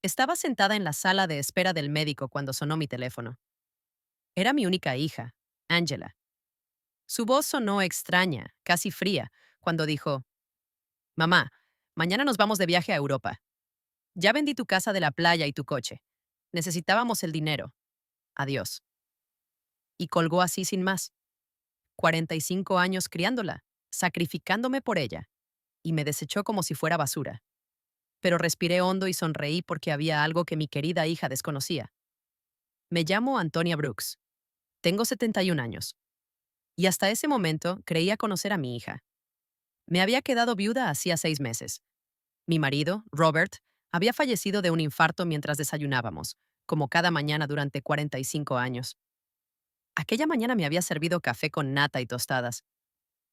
Estaba sentada en la sala de espera del médico cuando sonó mi teléfono. Era mi única hija, Angela. Su voz sonó extraña, casi fría, cuando dijo, Mamá, mañana nos vamos de viaje a Europa. Ya vendí tu casa de la playa y tu coche. Necesitábamos el dinero. Adiós. Y colgó así sin más. 45 años criándola, sacrificándome por ella, y me desechó como si fuera basura. Pero respiré hondo y sonreí porque había algo que mi querida hija desconocía. Me llamo Antonia Brooks. Tengo 71 años. Y hasta ese momento creía conocer a mi hija. Me había quedado viuda hacía 6 meses. Mi marido, Robert, había fallecido de un infarto mientras desayunábamos, como cada mañana durante 45 años. Aquella mañana me había servido café con nata y tostadas.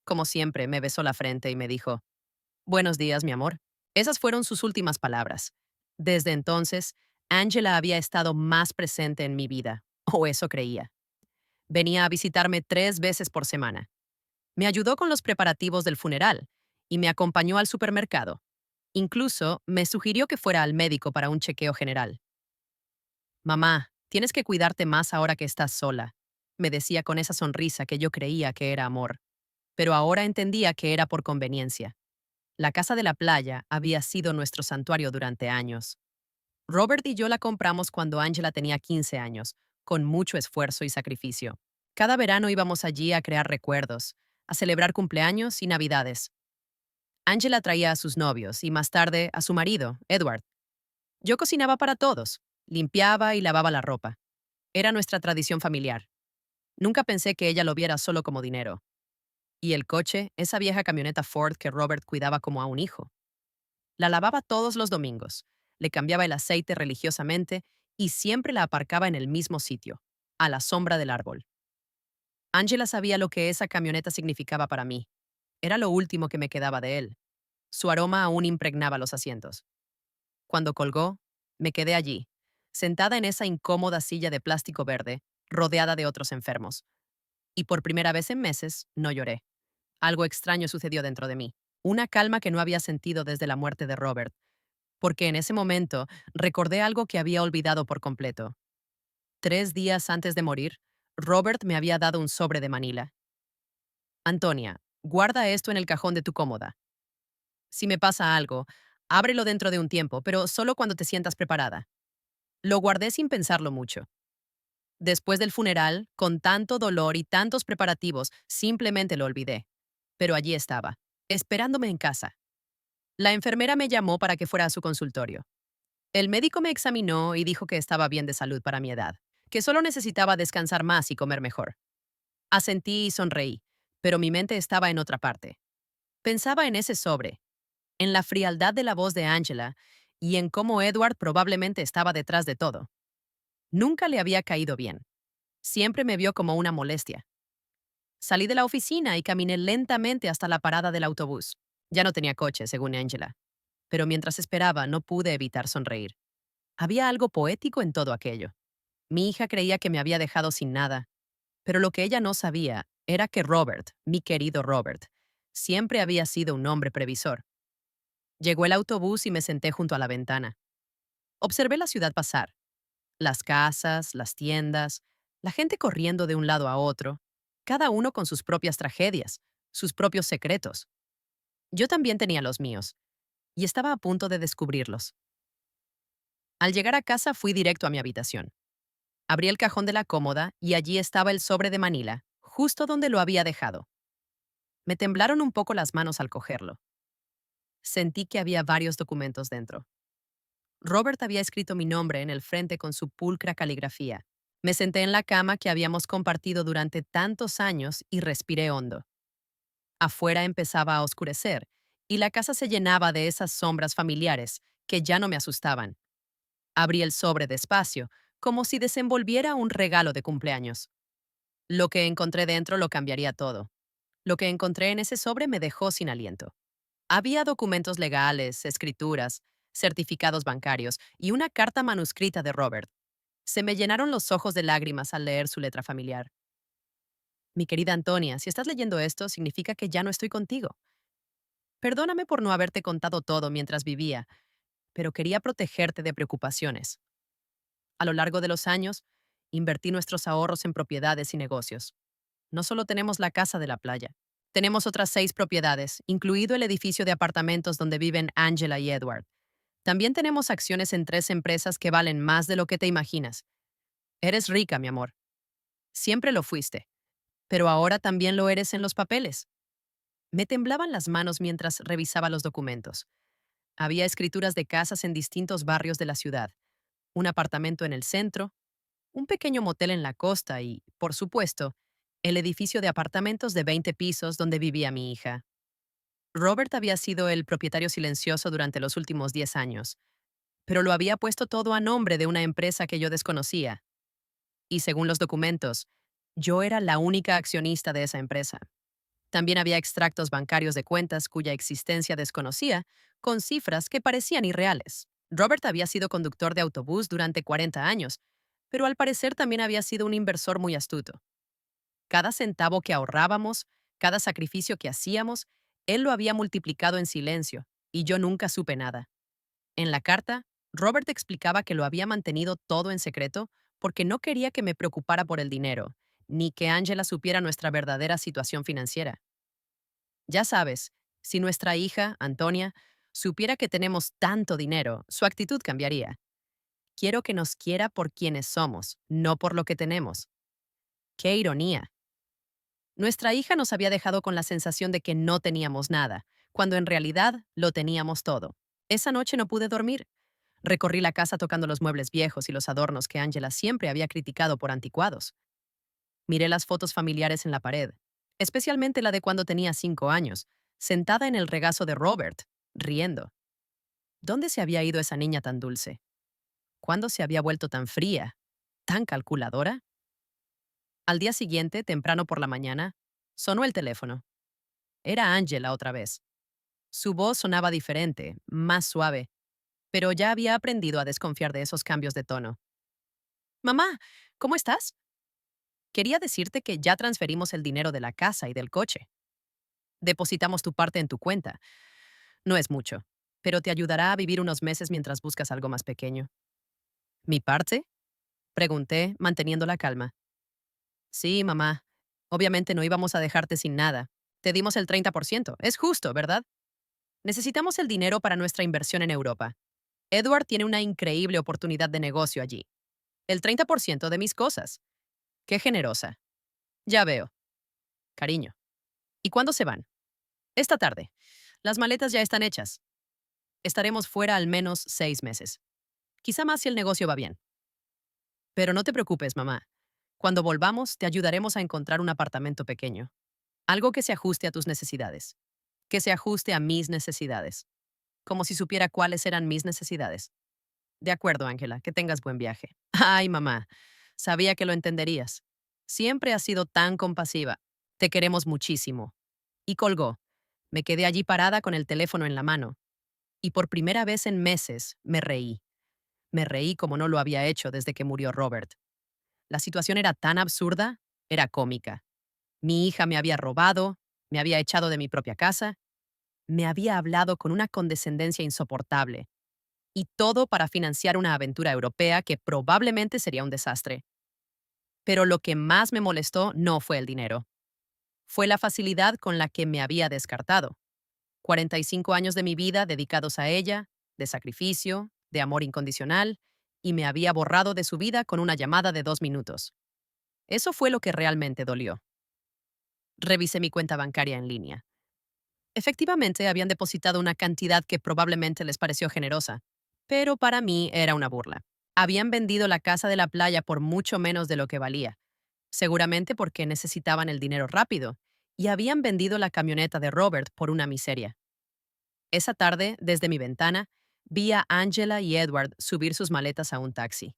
Como siempre, me besó la frente y me dijo, Buenos días, mi amor. Esas fueron sus últimas palabras. Desde entonces, Angela había estado más presente en mi vida, o eso creía. Venía a visitarme 3 veces por semana. Me ayudó con los preparativos del funeral y me acompañó al supermercado. Incluso me sugirió que fuera al médico para un chequeo general. Mamá, tienes que cuidarte más ahora que estás sola, me decía con esa sonrisa que yo creía que era amor, pero ahora entendía que era por conveniencia. La casa de la playa había sido nuestro santuario durante años. Robert y yo la compramos cuando Angela tenía 15 años, con mucho esfuerzo y sacrificio. Cada verano íbamos allí a crear recuerdos, a celebrar cumpleaños y navidades. Angela traía a sus novios y más tarde a su marido, Edward. Yo cocinaba para todos, limpiaba y lavaba la ropa. Era nuestra tradición familiar. Nunca pensé que ella lo viera solo como dinero. Y el coche, esa vieja camioneta Ford que Robert cuidaba como a un hijo. La lavaba todos los domingos, le cambiaba el aceite religiosamente y siempre la aparcaba en el mismo sitio, a la sombra del árbol. Angela sabía lo que esa camioneta significaba para mí. Era lo último que me quedaba de él. Su aroma aún impregnaba los asientos. Cuando colgó, me quedé allí, sentada en esa incómoda silla de plástico verde, rodeada de otros enfermos. Y por primera vez en meses, no lloré. Algo extraño sucedió dentro de mí. Una calma que no había sentido desde la muerte de Robert, porque en ese momento recordé algo que había olvidado por completo. 3 días antes de morir, Robert me había dado un sobre de Manila. Antonia, guarda esto en el cajón de tu cómoda. Si me pasa algo, ábrelo dentro de un tiempo, pero solo cuando te sientas preparada. Lo guardé sin pensarlo mucho. Después del funeral, con tanto dolor y tantos preparativos, simplemente lo olvidé. Pero allí estaba, esperándome en casa. La enfermera me llamó para que fuera a su consultorio. El médico me examinó y dijo que estaba bien de salud para mi edad, que solo necesitaba descansar más y comer mejor. Asentí y sonreí, pero mi mente estaba en otra parte. Pensaba en ese sobre, en la frialdad de la voz de Angela y en cómo Edward probablemente estaba detrás de todo. Nunca le había caído bien. Siempre me vio como una molestia. Salí de la oficina y caminé lentamente hasta la parada del autobús. Ya no tenía coche, según Angela. Pero mientras esperaba, no pude evitar sonreír. Había algo poético en todo aquello. Mi hija creía que me había dejado sin nada, pero lo que ella no sabía era que Robert, mi querido Robert, siempre había sido un hombre previsor. Llegó el autobús y me senté junto a la ventana. Observé la ciudad pasar, las casas, las tiendas, la gente corriendo de un lado a otro, cada uno con sus propias tragedias, sus propios secretos. Yo también tenía los míos, y estaba a punto de descubrirlos. Al llegar a casa fui directo a mi habitación. Abrí el cajón de la cómoda y allí estaba el sobre de Manila, justo donde lo había dejado. Me temblaron un poco las manos al cogerlo. Sentí que había varios documentos dentro. Robert había escrito mi nombre en el frente con su pulcra caligrafía. Me senté en la cama que habíamos compartido durante tantos años y respiré hondo. Afuera empezaba a oscurecer y la casa se llenaba de esas sombras familiares que ya no me asustaban. Abrí el sobre despacio, como si desenvolviera un regalo de cumpleaños. Lo que encontré dentro lo cambiaría todo. Lo que encontré en ese sobre me dejó sin aliento. Había documentos legales, escrituras, certificados bancarios y una carta manuscrita de Robert. Se me llenaron los ojos de lágrimas al leer su letra familiar. Mi querida Antonia, si estás leyendo esto, significa que ya no estoy contigo. Perdóname por no haberte contado todo mientras vivía, pero quería protegerte de preocupaciones. A lo largo de los años, invertí nuestros ahorros en propiedades y negocios. No solo tenemos la casa de la playa, tenemos otras 6 propiedades, incluido el edificio de apartamentos donde viven Angela y Edward. También tenemos acciones en 3 empresas que valen más de lo que te imaginas. Eres rica, mi amor. Siempre lo fuiste, pero ahora también lo eres en los papeles. Me temblaban las manos mientras revisaba los documentos. Había escrituras de casas en distintos barrios de la ciudad, un apartamento en el centro, un pequeño motel en la costa y, por supuesto, el edificio de apartamentos de 20 pisos donde vivía mi hija. Robert había sido el propietario silencioso durante los últimos 10 años, pero lo había puesto todo a nombre de una empresa que yo desconocía. Y según los documentos, yo era la única accionista de esa empresa. También había extractos bancarios de cuentas cuya existencia desconocía, con cifras que parecían irreales. Robert había sido conductor de autobús durante 40 años, pero al parecer también había sido un inversor muy astuto. Cada centavo que ahorrábamos, cada sacrificio que hacíamos, él lo había multiplicado en silencio, y yo nunca supe nada. En la carta, Robert explicaba que lo había mantenido todo en secreto porque no quería que me preocupara por el dinero, ni que Angela supiera nuestra verdadera situación financiera. Ya sabes, si nuestra hija, Antonia, supiera que tenemos tanto dinero, su actitud cambiaría. Quiero que nos quiera por quienes somos, no por lo que tenemos. ¡Qué ironía! Nuestra hija nos había dejado con la sensación de que no teníamos nada, cuando en realidad lo teníamos todo. Esa noche no pude dormir. Recorrí la casa tocando los muebles viejos y los adornos que Angela siempre había criticado por anticuados. Miré las fotos familiares en la pared, especialmente la de cuando tenía 5 años, sentada en el regazo de Robert, riendo. ¿Dónde se había ido esa niña tan dulce? ¿Cuándo se había vuelto tan fría, tan calculadora? Al día siguiente, temprano por la mañana, sonó el teléfono. Era Angela otra vez. Su voz sonaba diferente, más suave, pero ya había aprendido a desconfiar de esos cambios de tono. Mamá, ¿cómo estás? Quería decirte que ya transferimos el dinero de la casa y del coche. Depositamos tu parte en tu cuenta. No es mucho, pero te ayudará a vivir unos meses mientras buscas algo más pequeño. ¿Mi parte? Pregunté, manteniendo la calma. Sí, mamá. Obviamente no íbamos a dejarte sin nada. Te dimos el 30%. Es justo, ¿verdad? Necesitamos el dinero para nuestra inversión en Europa. Edward tiene una increíble oportunidad de negocio allí. El 30% de mis cosas. Qué generosa. Ya veo. Cariño. ¿Y cuándo se van? Esta tarde. Las maletas ya están hechas. Estaremos fuera al menos 6 meses. Quizá más si el negocio va bien. Pero no te preocupes, mamá. Cuando volvamos, te ayudaremos a encontrar un apartamento pequeño. Algo que se ajuste a tus necesidades. Que se ajuste a mis necesidades. Como si supiera cuáles eran mis necesidades. De acuerdo, Ángela, que tengas buen viaje. Ay, mamá, sabía que lo entenderías. Siempre has sido tan compasiva. Te queremos muchísimo. Y colgó. Me quedé allí parada con el teléfono en la mano. Y por primera vez en meses me reí. Me reí como no lo había hecho desde que murió Robert. La situación era tan absurda, era cómica. Mi hija me había robado, me había echado de mi propia casa, me había hablado con una condescendencia insoportable. Y todo para financiar una aventura europea que probablemente sería un desastre. Pero lo que más me molestó no fue el dinero. Fue la facilidad con la que me había descartado. 45 años de mi vida dedicados a ella, de sacrificio, de amor incondicional, y me había borrado de su vida con una llamada de 2 minutos. Eso fue lo que realmente dolió. Revisé mi cuenta bancaria en línea. Efectivamente, habían depositado una cantidad que probablemente les pareció generosa, pero para mí era una burla. Habían vendido la casa de la playa por mucho menos de lo que valía, seguramente porque necesitaban el dinero rápido, y habían vendido la camioneta de Robert por una miseria. Esa tarde, desde mi ventana, vi a Angela y Edward subir sus maletas a un taxi.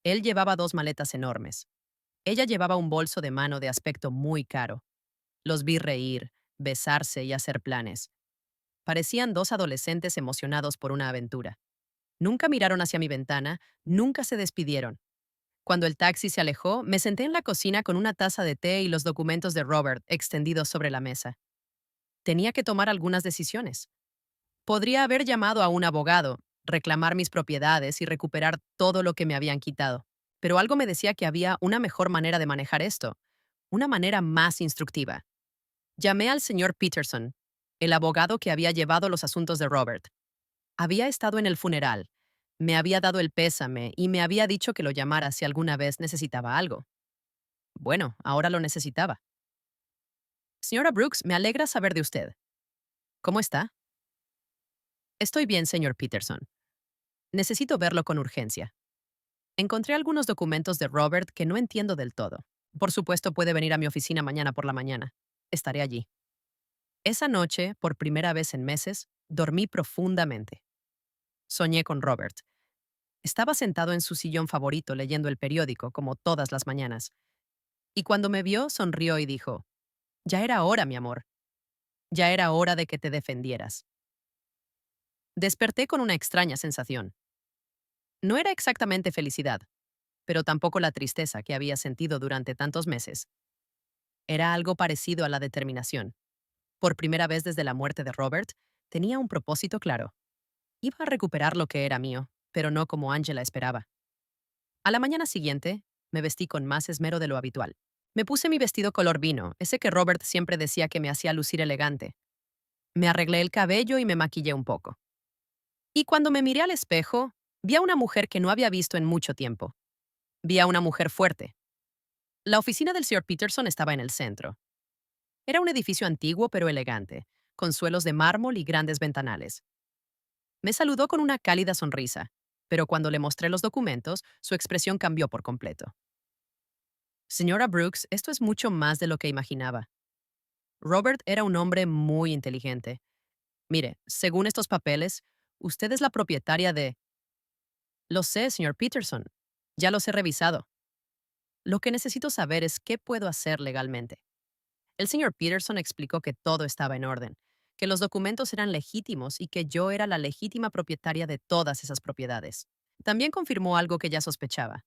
Él llevaba 2 maletas enormes. Ella llevaba un bolso de mano de aspecto muy caro. Los vi reír, besarse y hacer planes. Parecían 2 adolescentes emocionados por una aventura. Nunca miraron hacia mi ventana, nunca se despidieron. Cuando el taxi se alejó, me senté en la cocina con una taza de té y los documentos de Robert extendidos sobre la mesa. Tenía que tomar algunas decisiones. Podría haber llamado a un abogado, reclamar mis propiedades y recuperar todo lo que me habían quitado. Pero algo me decía que había una mejor manera de manejar esto, una manera más instructiva. Llamé al señor Peterson, el abogado que había llevado los asuntos de Robert. Había estado en el funeral, me había dado el pésame y me había dicho que lo llamara si alguna vez necesitaba algo. Bueno, ahora lo necesitaba. Señora Brooks, me alegra saber de usted. ¿Cómo está? Estoy bien, señor Peterson. Necesito verlo con urgencia. Encontré algunos documentos de Robert que no entiendo del todo. Por supuesto, puede venir a mi oficina mañana por la mañana. Estaré allí. Esa noche, por primera vez en meses, dormí profundamente. Soñé con Robert. Estaba sentado en su sillón favorito leyendo el periódico, como todas las mañanas. Y cuando me vio, sonrió y dijo, ya era hora, mi amor. Ya era hora de que te defendieras. Desperté con una extraña sensación. No era exactamente felicidad, pero tampoco la tristeza que había sentido durante tantos meses. Era algo parecido a la determinación. Por primera vez desde la muerte de Robert, tenía un propósito claro. Iba a recuperar lo que era mío, pero no como Angela esperaba. A la mañana siguiente, me vestí con más esmero de lo habitual. Me puse mi vestido color vino, ese que Robert siempre decía que me hacía lucir elegante. Me arreglé el cabello y me maquillé un poco. Y cuando me miré al espejo, vi a una mujer que no había visto en mucho tiempo. Vi a una mujer fuerte. La oficina del Sr. Peterson estaba en el centro. Era un edificio antiguo pero elegante, con suelos de mármol y grandes ventanales. Me saludó con una cálida sonrisa, pero cuando le mostré los documentos, su expresión cambió por completo. Señora Brooks, esto es mucho más de lo que imaginaba. Robert era un hombre muy inteligente. Mire, según estos papeles, usted es la propietaria de... Lo sé, señor Peterson. Ya los he revisado. Lo que necesito saber es qué puedo hacer legalmente. El señor Peterson explicó que todo estaba en orden, que los documentos eran legítimos y que yo era la legítima propietaria de todas esas propiedades. También confirmó algo que ya sospechaba.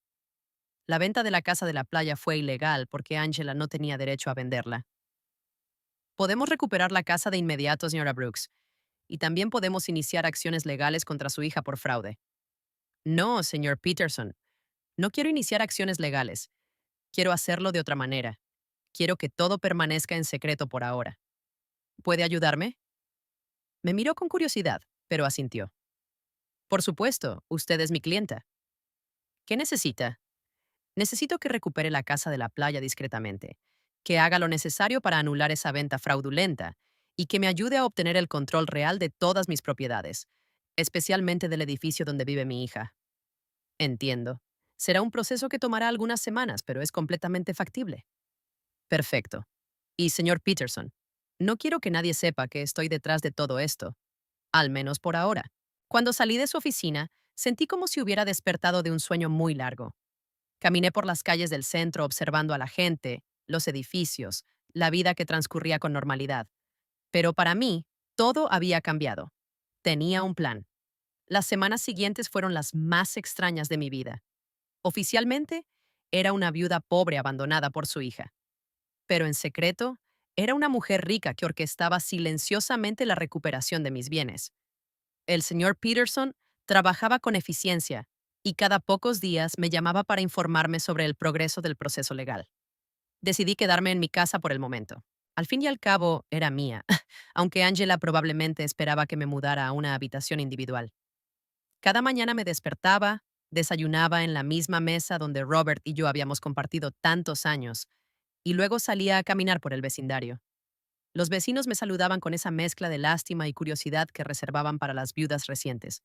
La venta de la casa de la playa fue ilegal porque Angela no tenía derecho a venderla. Podemos recuperar la casa de inmediato, señora Brooks, y también podemos iniciar acciones legales contra su hija por fraude. No, señor Peterson, no quiero iniciar acciones legales. Quiero hacerlo de otra manera. Quiero que todo permanezca en secreto por ahora. ¿Puede ayudarme? Me miró con curiosidad, pero asintió. Por supuesto, usted es mi clienta. ¿Qué necesita? Necesito que recupere la casa de la playa discretamente, que haga lo necesario para anular esa venta fraudulenta y que me ayude a obtener el control real de todas mis propiedades, especialmente del edificio donde vive mi hija. Entiendo. Será un proceso que tomará algunas semanas, pero es completamente factible. Perfecto. Y señor Peterson, no quiero que nadie sepa que estoy detrás de todo esto, al menos por ahora. Cuando salí de su oficina, sentí como si hubiera despertado de un sueño muy largo. Caminé por las calles del centro observando a la gente, los edificios, la vida que transcurría con normalidad. Pero para mí, todo había cambiado. Tenía un plan. Las semanas siguientes fueron las más extrañas de mi vida. Oficialmente, era una viuda pobre abandonada por su hija. Pero en secreto, era una mujer rica que orquestaba silenciosamente la recuperación de mis bienes. El señor Peterson trabajaba con eficiencia y cada pocos días me llamaba para informarme sobre el progreso del proceso legal. Decidí quedarme en mi casa por el momento. Al fin y al cabo, era mía, aunque Angela probablemente esperaba que me mudara a una habitación individual. Cada mañana me despertaba, desayunaba en la misma mesa donde Robert y yo habíamos compartido tantos años, y luego salía a caminar por el vecindario. Los vecinos me saludaban con esa mezcla de lástima y curiosidad que reservaban para las viudas recientes.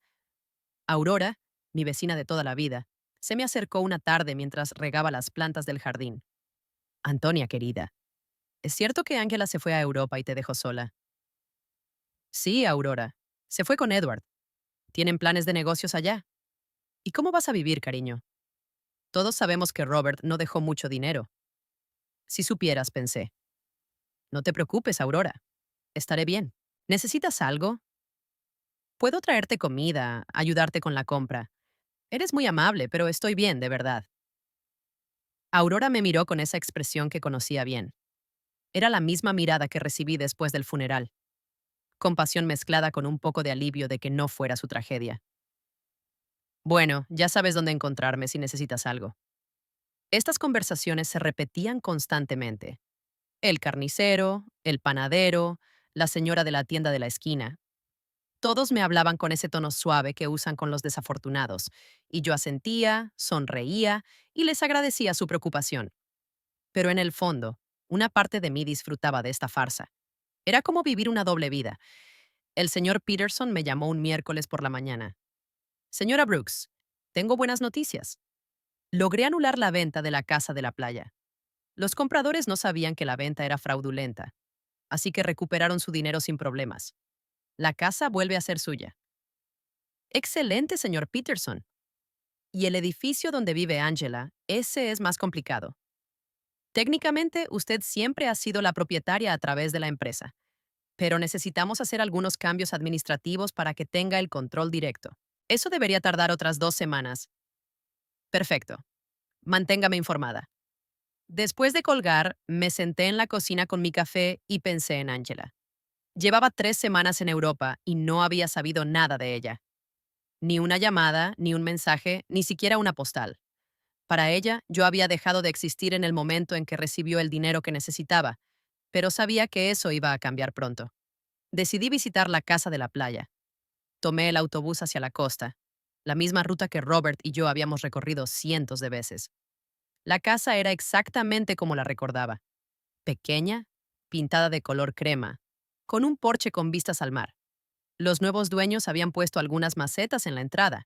Aurora, mi vecina de toda la vida, se me acercó una tarde mientras regaba las plantas del jardín. Antonia, querida, ¿es cierto que Ángela se fue a Europa y te dejó sola? Sí, Aurora. Se fue con Edward. ¿Tienen planes de negocios allá? ¿Y cómo vas a vivir, cariño? Todos sabemos que Robert no dejó mucho dinero. Si supieras, pensé. No te preocupes, Aurora. Estaré bien. ¿Necesitas algo? Puedo traerte comida, ayudarte con la compra. Eres muy amable, pero estoy bien, de verdad. Aurora me miró con esa expresión que conocía bien. Era la misma mirada que recibí después del funeral, compasión mezclada con un poco de alivio de que no fuera su tragedia. Bueno, ya sabes dónde encontrarme si necesitas algo. Estas conversaciones se repetían constantemente. El carnicero, el panadero, la señora de la tienda de la esquina. Todos me hablaban con ese tono suave que usan con los desafortunados, y yo asentía, sonreía y les agradecía su preocupación. Pero en el fondo, una parte de mí disfrutaba de esta farsa. Era como vivir una doble vida. El señor Peterson me llamó un miércoles por la mañana. Señora Brooks, tengo buenas noticias. Logré anular la venta de la casa de la playa. Los compradores no sabían que la venta era fraudulenta, así que recuperaron su dinero sin problemas. La casa vuelve a ser suya. Excelente, señor Peterson. Y el edificio donde vive Angela, ese es más complicado. Técnicamente, usted siempre ha sido la propietaria a través de la empresa, pero necesitamos hacer algunos cambios administrativos para que tenga el control directo. Eso debería tardar otras 2 semanas. Perfecto. Manténgame informada. Después de colgar, me senté en la cocina con mi café y pensé en Angela. Llevaba 3 semanas en Europa y no había sabido nada de ella. Ni una llamada, ni un mensaje, ni siquiera una postal. Para ella, yo había dejado de existir en el momento en que recibió el dinero que necesitaba, pero sabía que eso iba a cambiar pronto. Decidí visitar la casa de la playa. Tomé el autobús hacia la costa, la misma ruta que Robert y yo habíamos recorrido cientos de veces. La casa era exactamente como la recordaba. Pequeña, pintada de color crema, con un porche con vistas al mar. Los nuevos dueños habían puesto algunas macetas en la entrada,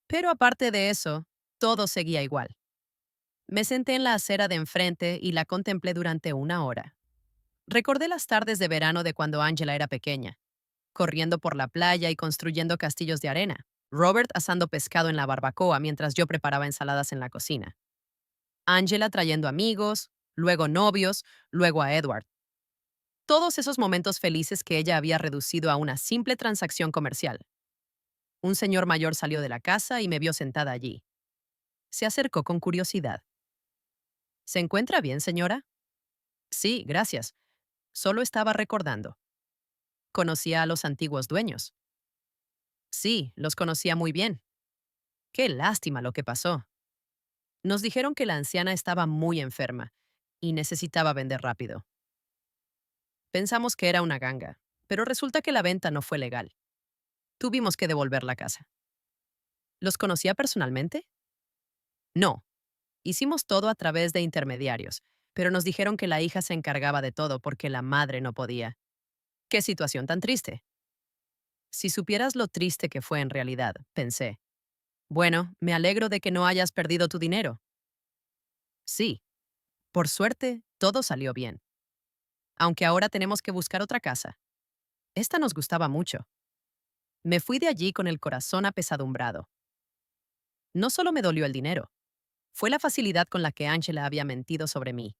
pero aparte de eso, todo seguía igual. Me senté en la acera de enfrente y la contemplé durante una hora. Recordé las tardes de verano de cuando Angela era pequeña, corriendo por la playa y construyendo castillos de arena. Robert asando pescado en la barbacoa mientras yo preparaba ensaladas en la cocina. Angela trayendo amigos, luego novios, luego a Edward. Todos esos momentos felices que ella había reducido a una simple transacción comercial. Un señor mayor salió de la casa y me vio sentada allí. Se acercó con curiosidad. ¿Se encuentra bien, señora? Sí, gracias. Solo estaba recordando. Conocía a los antiguos dueños. Sí, los conocía muy bien. Qué lástima lo que pasó. Nos dijeron que la anciana estaba muy enferma y necesitaba vender rápido. Pensamos que era una ganga, pero resulta que la venta no fue legal. Tuvimos que devolver la casa. ¿Los conocía personalmente? No. Hicimos todo a través de intermediarios, pero nos dijeron que la hija se encargaba de todo porque la madre no podía. Qué situación tan triste. Si supieras lo triste que fue en realidad, pensé. Bueno, me alegro de que no hayas perdido tu dinero. Sí, por suerte, todo salió bien. Aunque ahora tenemos que buscar otra casa. Esta nos gustaba mucho. Me fui de allí con el corazón apesadumbrado. No solo me dolió el dinero, fue la facilidad con la que Angela había mentido sobre mí.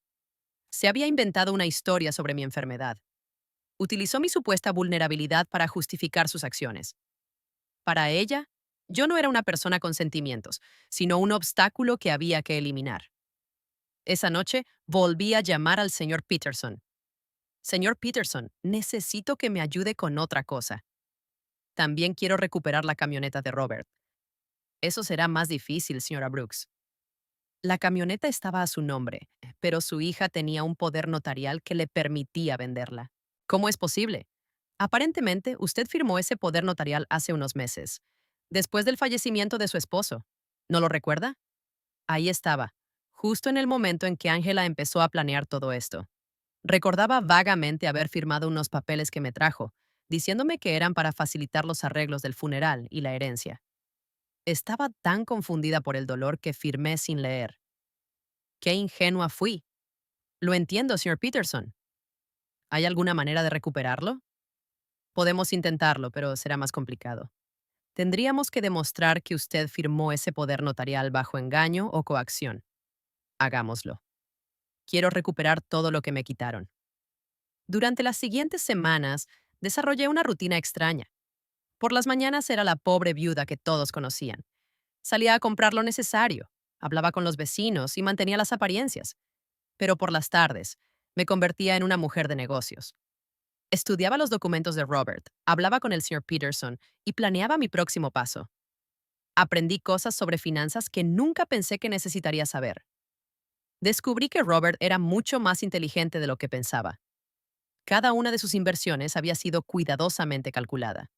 Se había inventado una historia sobre mi enfermedad. Utilizó mi supuesta vulnerabilidad para justificar sus acciones. Para ella, yo no era una persona con sentimientos, sino un obstáculo que había que eliminar. Esa noche volví a llamar al señor Peterson. Señor Peterson, necesito que me ayude con otra cosa. También quiero recuperar la camioneta de Robert. Eso será más difícil, señora Brooks. La camioneta estaba a su nombre, pero su hija tenía un poder notarial que le permitía venderla. ¿Cómo es posible? Aparentemente, usted firmó ese poder notarial hace unos meses, después del fallecimiento de su esposo. ¿No lo recuerda? Ahí estaba, justo en el momento en que Angela empezó a planear todo esto. Recordaba vagamente haber firmado unos papeles que me trajo, diciéndome que eran para facilitar los arreglos del funeral y la herencia. Estaba tan confundida por el dolor que firmé sin leer. Qué ingenua fui. Lo entiendo, señor Peterson. ¿Hay alguna manera de recuperarlo? Podemos intentarlo, pero será más complicado. Tendríamos que demostrar que usted firmó ese poder notarial bajo engaño o coacción. Hagámoslo. Quiero recuperar todo lo que me quitaron. Durante las siguientes semanas, desarrollé una rutina extraña. Por las mañanas era la pobre viuda que todos conocían. Salía a comprar lo necesario, hablaba con los vecinos y mantenía las apariencias. Pero por las tardes, me convertía en una mujer de negocios. Estudiaba los documentos de Robert, hablaba con el señor Peterson y planeaba mi próximo paso. Aprendí cosas sobre finanzas que nunca pensé que necesitaría saber. Descubrí que Robert era mucho más inteligente de lo que pensaba. Cada una de sus inversiones había sido cuidadosamente calculada.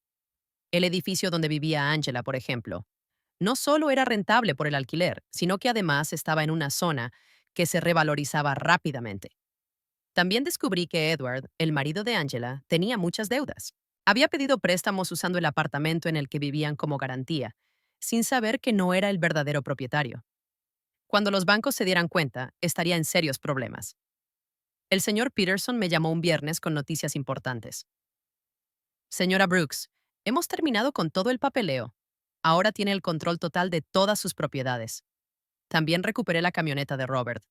El edificio donde vivía Angela, por ejemplo, no solo era rentable por el alquiler, sino que además estaba en una zona que se revalorizaba rápidamente. También descubrí que Edward, el marido de Angela, tenía muchas deudas. Había pedido préstamos usando el apartamento en el que vivían como garantía, sin saber que no era el verdadero propietario. Cuando los bancos se dieran cuenta, estaría en serios problemas. El señor Peterson me llamó un viernes con noticias importantes. Señora Brooks, hemos terminado con todo el papeleo. Ahora tiene el control total de todas sus propiedades. También recuperé la camioneta de Robert.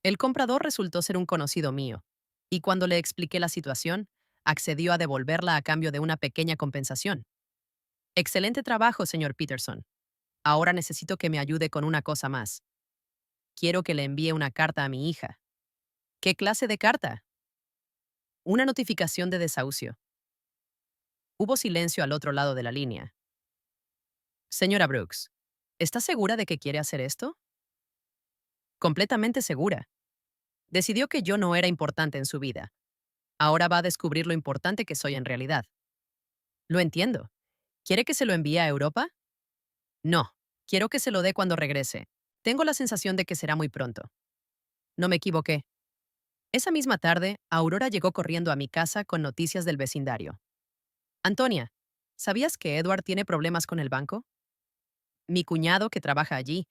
El comprador resultó ser un conocido mío, y cuando le expliqué la situación, accedió a devolverla a cambio de una pequeña compensación. Excelente trabajo, señor Peterson. Ahora necesito que me ayude con una cosa más. Quiero que le envíe una carta a mi hija. ¿Qué clase de carta? Una notificación de desahucio. Hubo silencio al otro lado de la línea. Señora Brooks, ¿está segura de que quiere hacer esto? Completamente segura. Decidió que yo no era importante en su vida. Ahora va a descubrir lo importante que soy en realidad. Lo entiendo. ¿Quiere que se lo envíe a Europa? No. Quiero que se lo dé cuando regrese. Tengo la sensación de que será muy pronto. No me equivoqué. Esa misma tarde, Aurora llegó corriendo a mi casa con noticias del vecindario. Antonia, ¿sabías que Edward tiene problemas con el banco? Mi cuñado, que trabaja allí,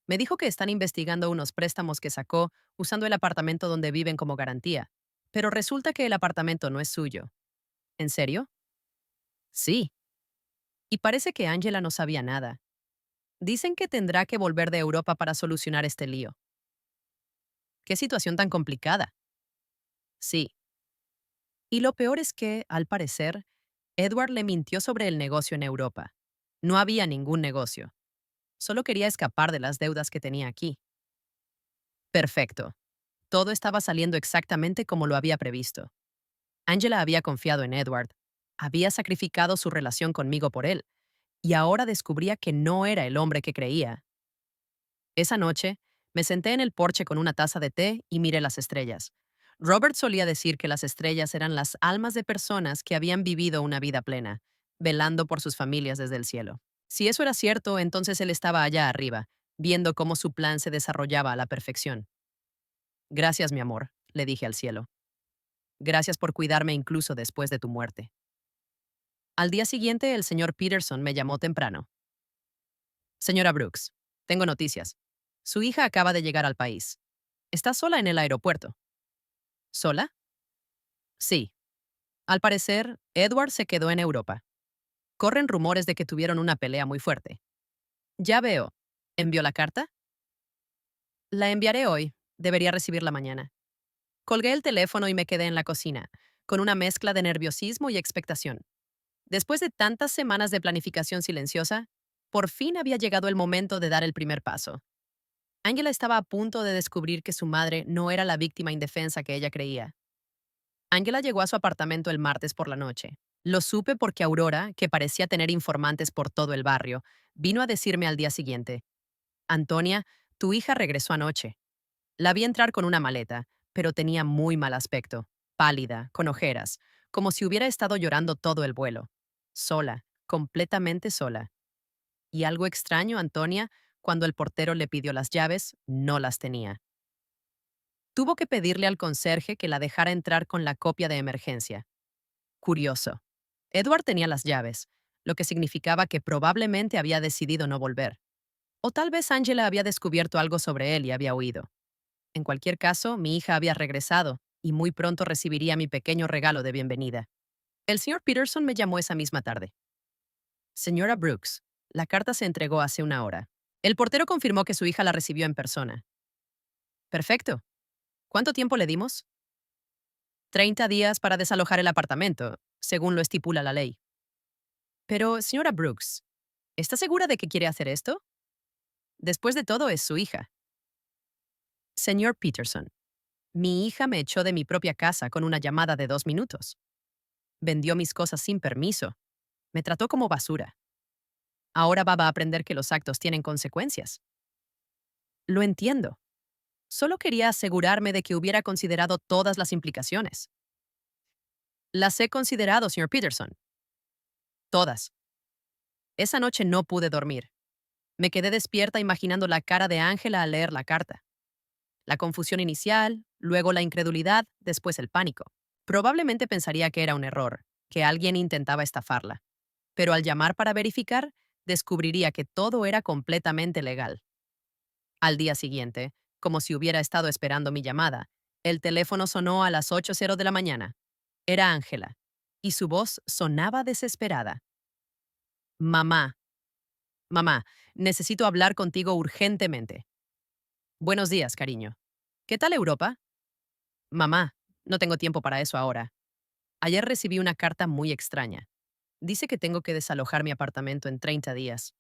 me dijo que están investigando unos préstamos que sacó usando el apartamento donde viven como garantía. Pero resulta que el apartamento no es suyo. ¿En serio? Sí. Y parece que Angela no sabía nada. Dicen que tendrá que volver de Europa para solucionar este lío. ¿Qué situación tan complicada? Sí. Y lo peor es que, al parecer, Edward le mintió sobre el negocio en Europa. No había ningún negocio. Solo quería escapar de las deudas que tenía aquí. Perfecto. Todo estaba saliendo exactamente como lo había previsto. Angela había confiado en Edward, había sacrificado su relación conmigo por él, y ahora descubría que no era el hombre que creía. Esa noche, me senté en el porche con una taza de té y miré las estrellas. Robert solía decir que las estrellas eran las almas de personas que habían vivido una vida plena, velando por sus familias desde el cielo. Si eso era cierto, entonces él estaba allá arriba, viendo cómo su plan se desarrollaba a la perfección. Gracias, mi amor, le dije al cielo. Gracias por cuidarme incluso después de tu muerte. Al día siguiente, el señor Peterson me llamó temprano. Señora Brooks, tengo noticias. Su hija acaba de llegar al país. Está sola en el aeropuerto. ¿Sola? Sí. Al parecer, Edward se quedó en Europa. Corren rumores de que tuvieron una pelea muy fuerte. Ya veo. ¿Envió la carta? La enviaré hoy. Debería recibirla mañana. Colgué el teléfono y me quedé en la cocina, con una mezcla de nerviosismo y expectación. Después de tantas semanas de planificación silenciosa, por fin había llegado el momento de dar el primer paso. Angela estaba a punto de descubrir que su madre no era la víctima indefensa que ella creía. Angela llegó a su apartamento el martes por la noche. Lo supe porque Aurora, que parecía tener informantes por todo el barrio, vino a decirme al día siguiente: Antonia, tu hija regresó anoche. La vi entrar con una maleta, pero tenía muy mal aspecto, pálida, con ojeras, como si hubiera estado llorando todo el vuelo. Sola, completamente sola. Y algo extraño, Antonia, cuando el portero le pidió las llaves, no las tenía. Tuvo que pedirle al conserje que la dejara entrar con la copia de emergencia. Curioso. Edward tenía las llaves, lo que significaba que probablemente había decidido no volver. O tal vez Angela había descubierto algo sobre él y había huido. En cualquier caso, mi hija había regresado y muy pronto recibiría mi pequeño regalo de bienvenida. El señor Peterson me llamó esa misma tarde. Señora Brooks, la carta se entregó hace una hora. El portero confirmó que su hija la recibió en persona. Perfecto. ¿Cuánto tiempo le dimos? 30 días para desalojar el apartamento, según lo estipula la ley. Pero, señora Brooks, ¿está segura de que quiere hacer esto? Después de todo, es su hija. Señor Peterson, mi hija me echó de mi propia casa con una llamada de 2 minutos. Vendió mis cosas sin permiso. Me trató como basura. Ahora va a aprender que los actos tienen consecuencias. Lo entiendo. Solo quería asegurarme de que hubiera considerado todas las implicaciones. Las he considerado, señor Peterson. Todas. Esa noche no pude dormir. Me quedé despierta imaginando la cara de Ángela al leer la carta. La confusión inicial, luego la incredulidad, después el pánico. Probablemente pensaría que era un error, que alguien intentaba estafarla. Pero al llamar para verificar, descubriría que todo era completamente legal. Al día siguiente, como si hubiera estado esperando mi llamada, el teléfono sonó a las 8:00 de la mañana. Era Ángela, y su voz sonaba desesperada. Mamá, mamá, necesito hablar contigo urgentemente. Buenos días, cariño. ¿Qué tal Europa? Mamá, no tengo tiempo para eso ahora. Ayer recibí una carta muy extraña. Dice que tengo que desalojar mi apartamento en 30 días.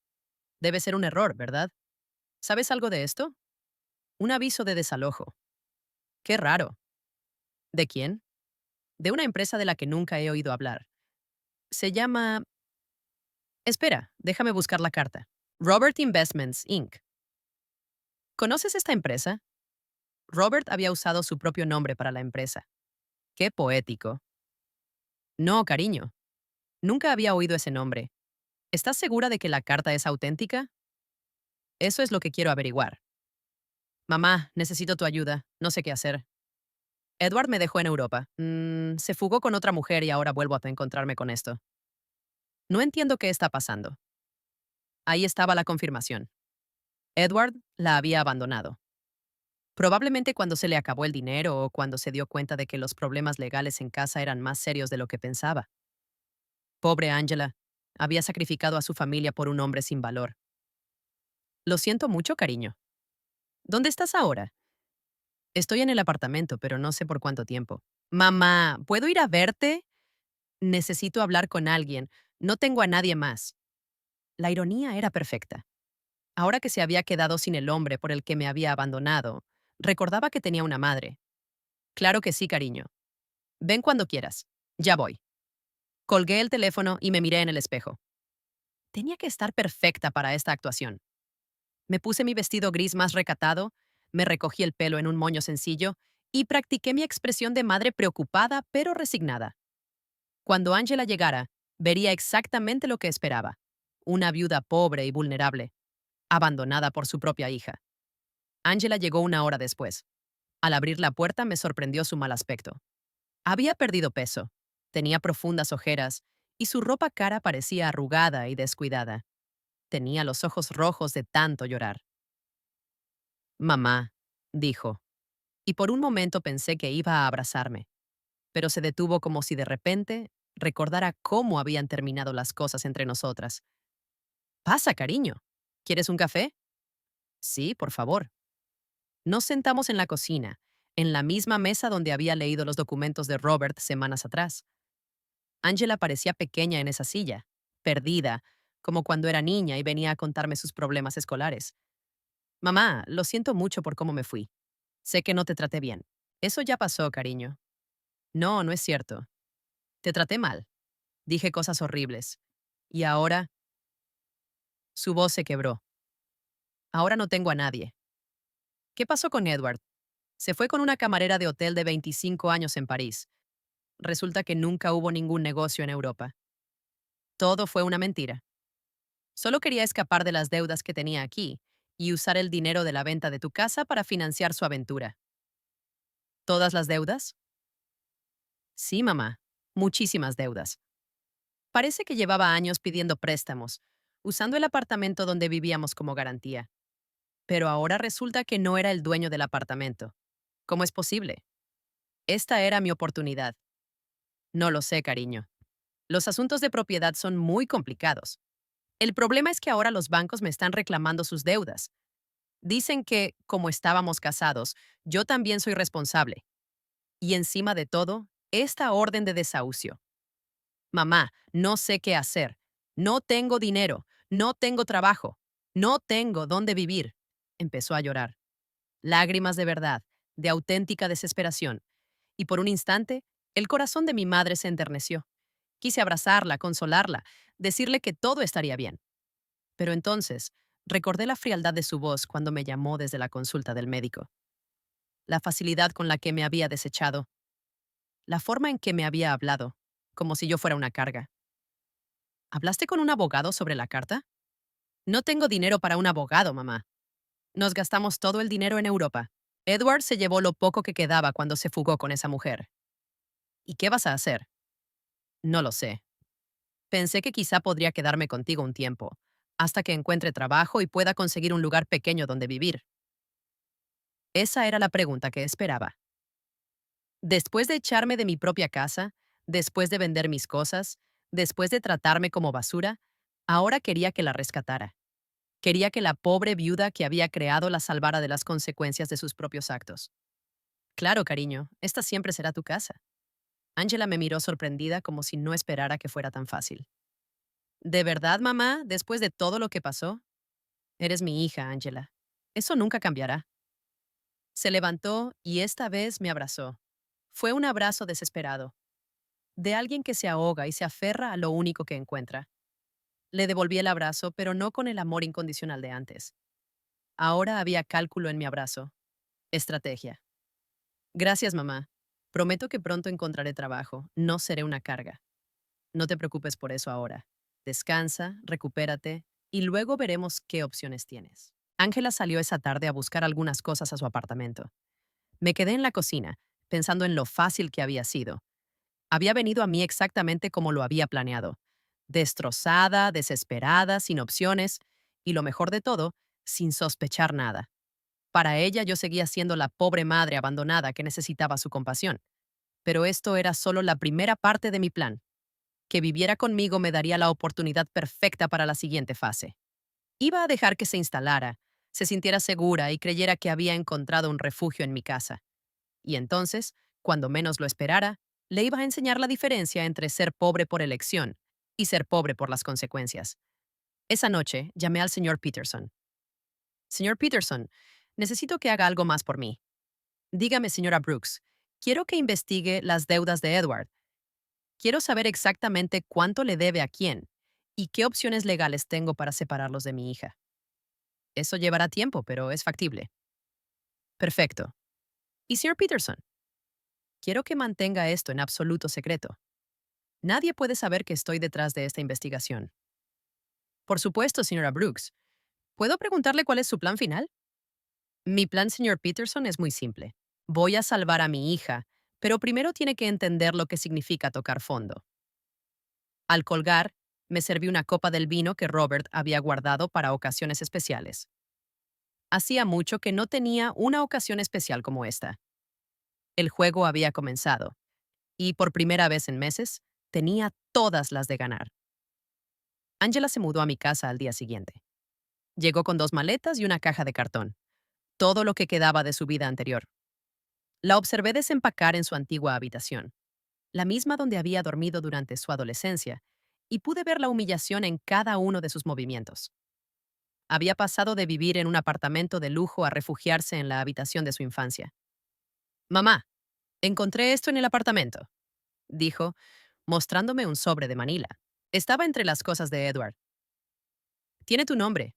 Debe ser un error, ¿verdad? ¿Sabes algo de esto? Un aviso de desalojo. Qué raro. ¿De quién? De una empresa de la que nunca he oído hablar. Se llama... Espera, déjame buscar la carta. Robert Investments, Inc. ¿Conoces esta empresa? Robert había usado su propio nombre para la empresa. Qué poético. No, cariño. Nunca había oído ese nombre. ¿Estás segura de que la carta es auténtica? Eso es lo que quiero averiguar. Mamá, necesito tu ayuda. No sé qué hacer. Edward me dejó en Europa. Se fugó con otra mujer y ahora vuelvo a encontrarme con esto. No entiendo qué está pasando. Ahí estaba la confirmación. Edward la había abandonado. Probablemente cuando se le acabó el dinero o cuando se dio cuenta de que los problemas legales en casa eran más serios de lo que pensaba. Pobre Angela, había sacrificado a su familia por un hombre sin valor. Lo siento mucho, cariño. ¿Dónde estás ahora? Estoy en el apartamento, pero no sé por cuánto tiempo. Mamá, ¿puedo ir a verte? Necesito hablar con alguien. No tengo a nadie más. La ironía era perfecta. Ahora que se había quedado sin el hombre por el que me había abandonado, recordaba que tenía una madre. Claro que sí, cariño. Ven cuando quieras. Ya voy. Colgué el teléfono y me miré en el espejo. Tenía que estar perfecta para esta actuación. Me puse mi vestido gris más recatado, me recogí el pelo en un moño sencillo y practiqué mi expresión de madre preocupada pero resignada. Cuando Angela llegara, vería exactamente lo que esperaba. Una viuda pobre y vulnerable, abandonada por su propia hija. Angela llegó una hora después. Al abrir la puerta me sorprendió su mal aspecto. Había perdido peso, tenía profundas ojeras y su ropa cara parecía arrugada y descuidada. Tenía los ojos rojos de tanto llorar. Mamá, dijo, y por un momento pensé que iba a abrazarme, pero se detuvo como si de repente recordara cómo habían terminado las cosas entre nosotras. Pasa, cariño. ¿Quieres un café? Sí, por favor. Nos sentamos en la cocina, en la misma mesa donde había leído los documentos de Robert semanas atrás. Angela parecía pequeña en esa silla, perdida, como cuando era niña y venía a contarme sus problemas escolares. Mamá, lo siento mucho por cómo me fui. Sé que no te traté bien. Eso ya pasó, cariño. No, no es cierto. Te traté mal. Dije cosas horribles. Y ahora, su voz se quebró. Ahora no tengo a nadie. ¿Qué pasó con Edward? Se fue con una camarera de hotel de 25 años en París. Resulta que nunca hubo ningún negocio en Europa. Todo fue una mentira. Solo quería escapar de las deudas que tenía aquí y usar el dinero de la venta de tu casa para financiar su aventura. ¿Todas las deudas? Sí, mamá. Muchísimas deudas. Parece que llevaba años pidiendo préstamos, usando el apartamento donde vivíamos como garantía. Pero ahora resulta que no era el dueño del apartamento. ¿Cómo es posible? Esta era mi oportunidad. No lo sé, cariño. Los asuntos de propiedad son muy complicados. El problema es que ahora los bancos me están reclamando sus deudas. Dicen que, como estábamos casados, yo también soy responsable. Y encima de todo, esta orden de desahucio. Mamá, no sé qué hacer. No tengo dinero. No tengo trabajo. No tengo dónde vivir. Empezó a llorar. Lágrimas de verdad, de auténtica desesperación. Y por un instante, el corazón de mi madre se enterneció. Quise abrazarla, consolarla, decirle que todo estaría bien. Pero entonces, recordé la frialdad de su voz cuando me llamó desde la consulta del médico, la facilidad con la que me había desechado, la forma en que me había hablado, como si yo fuera una carga. ¿Hablaste con un abogado sobre la carta? No tengo dinero para un abogado, mamá. Nos gastamos todo el dinero en Europa. Edward se llevó lo poco que quedaba cuando se fugó con esa mujer. ¿Y qué vas a hacer? No lo sé. Pensé que quizá podría quedarme contigo un tiempo, hasta que encuentre trabajo y pueda conseguir un lugar pequeño donde vivir. Esa era la pregunta que esperaba. Después de echarme de mi propia casa, después de vender mis cosas, después de tratarme como basura, ahora quería que la rescatara. Quería que la pobre viuda que había creado la salvara de las consecuencias de sus propios actos. Claro, cariño, esta siempre será tu casa. Angela me miró sorprendida como si no esperara que fuera tan fácil. ¿De verdad, mamá, después de todo lo que pasó? Eres mi hija, Angela. Eso nunca cambiará. Se levantó y esta vez me abrazó. Fue un abrazo desesperado, de alguien que se ahoga y se aferra a lo único que encuentra. Le devolví el abrazo, pero no con el amor incondicional de antes. Ahora había cálculo en mi abrazo. Estrategia. Gracias, mamá. Prometo que pronto encontraré trabajo. No seré una carga. No te preocupes por eso ahora. Descansa, recupérate y luego veremos qué opciones tienes. Ángela salió esa tarde a buscar algunas cosas a su apartamento. Me quedé en la cocina, pensando en lo fácil que había sido. Había venido a mí exactamente como lo había planeado. Destrozada, desesperada, sin opciones y, lo mejor de todo, sin sospechar nada. Para ella yo seguía siendo la pobre madre abandonada que necesitaba su compasión. Pero esto era solo la primera parte de mi plan. Que viviera conmigo me daría la oportunidad perfecta para la siguiente fase. Iba a dejar que se instalara, se sintiera segura y creyera que había encontrado un refugio en mi casa. Y entonces, cuando menos lo esperara, le iba a enseñar la diferencia entre ser pobre por elección y ser pobre por las consecuencias. Esa noche llamé al señor Peterson. Señor Peterson, necesito que haga algo más por mí. Dígame, señora Brooks, quiero que investigue las deudas de Edward. Quiero saber exactamente cuánto le debe a quién y qué opciones legales tengo para separarlos de mi hija. Eso llevará tiempo, pero es factible. Perfecto. Y señor Peterson, quiero que mantenga esto en absoluto secreto. Nadie puede saber que estoy detrás de esta investigación. Por supuesto, señora Brooks. ¿Puedo preguntarle cuál es su plan final? Mi plan, señor Peterson, es muy simple. Voy a salvar a mi hija, pero primero tiene que entender lo que significa tocar fondo. Al colgar, me serví una copa del vino que Robert había guardado para ocasiones especiales. Hacía mucho que no tenía una ocasión especial como esta. El juego había comenzado, y por primera vez en meses, tenía todas las de ganar. Angela se mudó a mi casa al día siguiente. Llegó con 2 maletas y una caja de cartón, todo lo que quedaba de su vida anterior. La observé desempacar en su antigua habitación, la misma donde había dormido durante su adolescencia, y pude ver la humillación en cada uno de sus movimientos. Había pasado de vivir en un apartamento de lujo a refugiarse en la habitación de su infancia. Mamá, encontré esto en el apartamento, dijo, mostrándome un sobre de Manila. Estaba entre las cosas de Edward. Tiene tu nombre.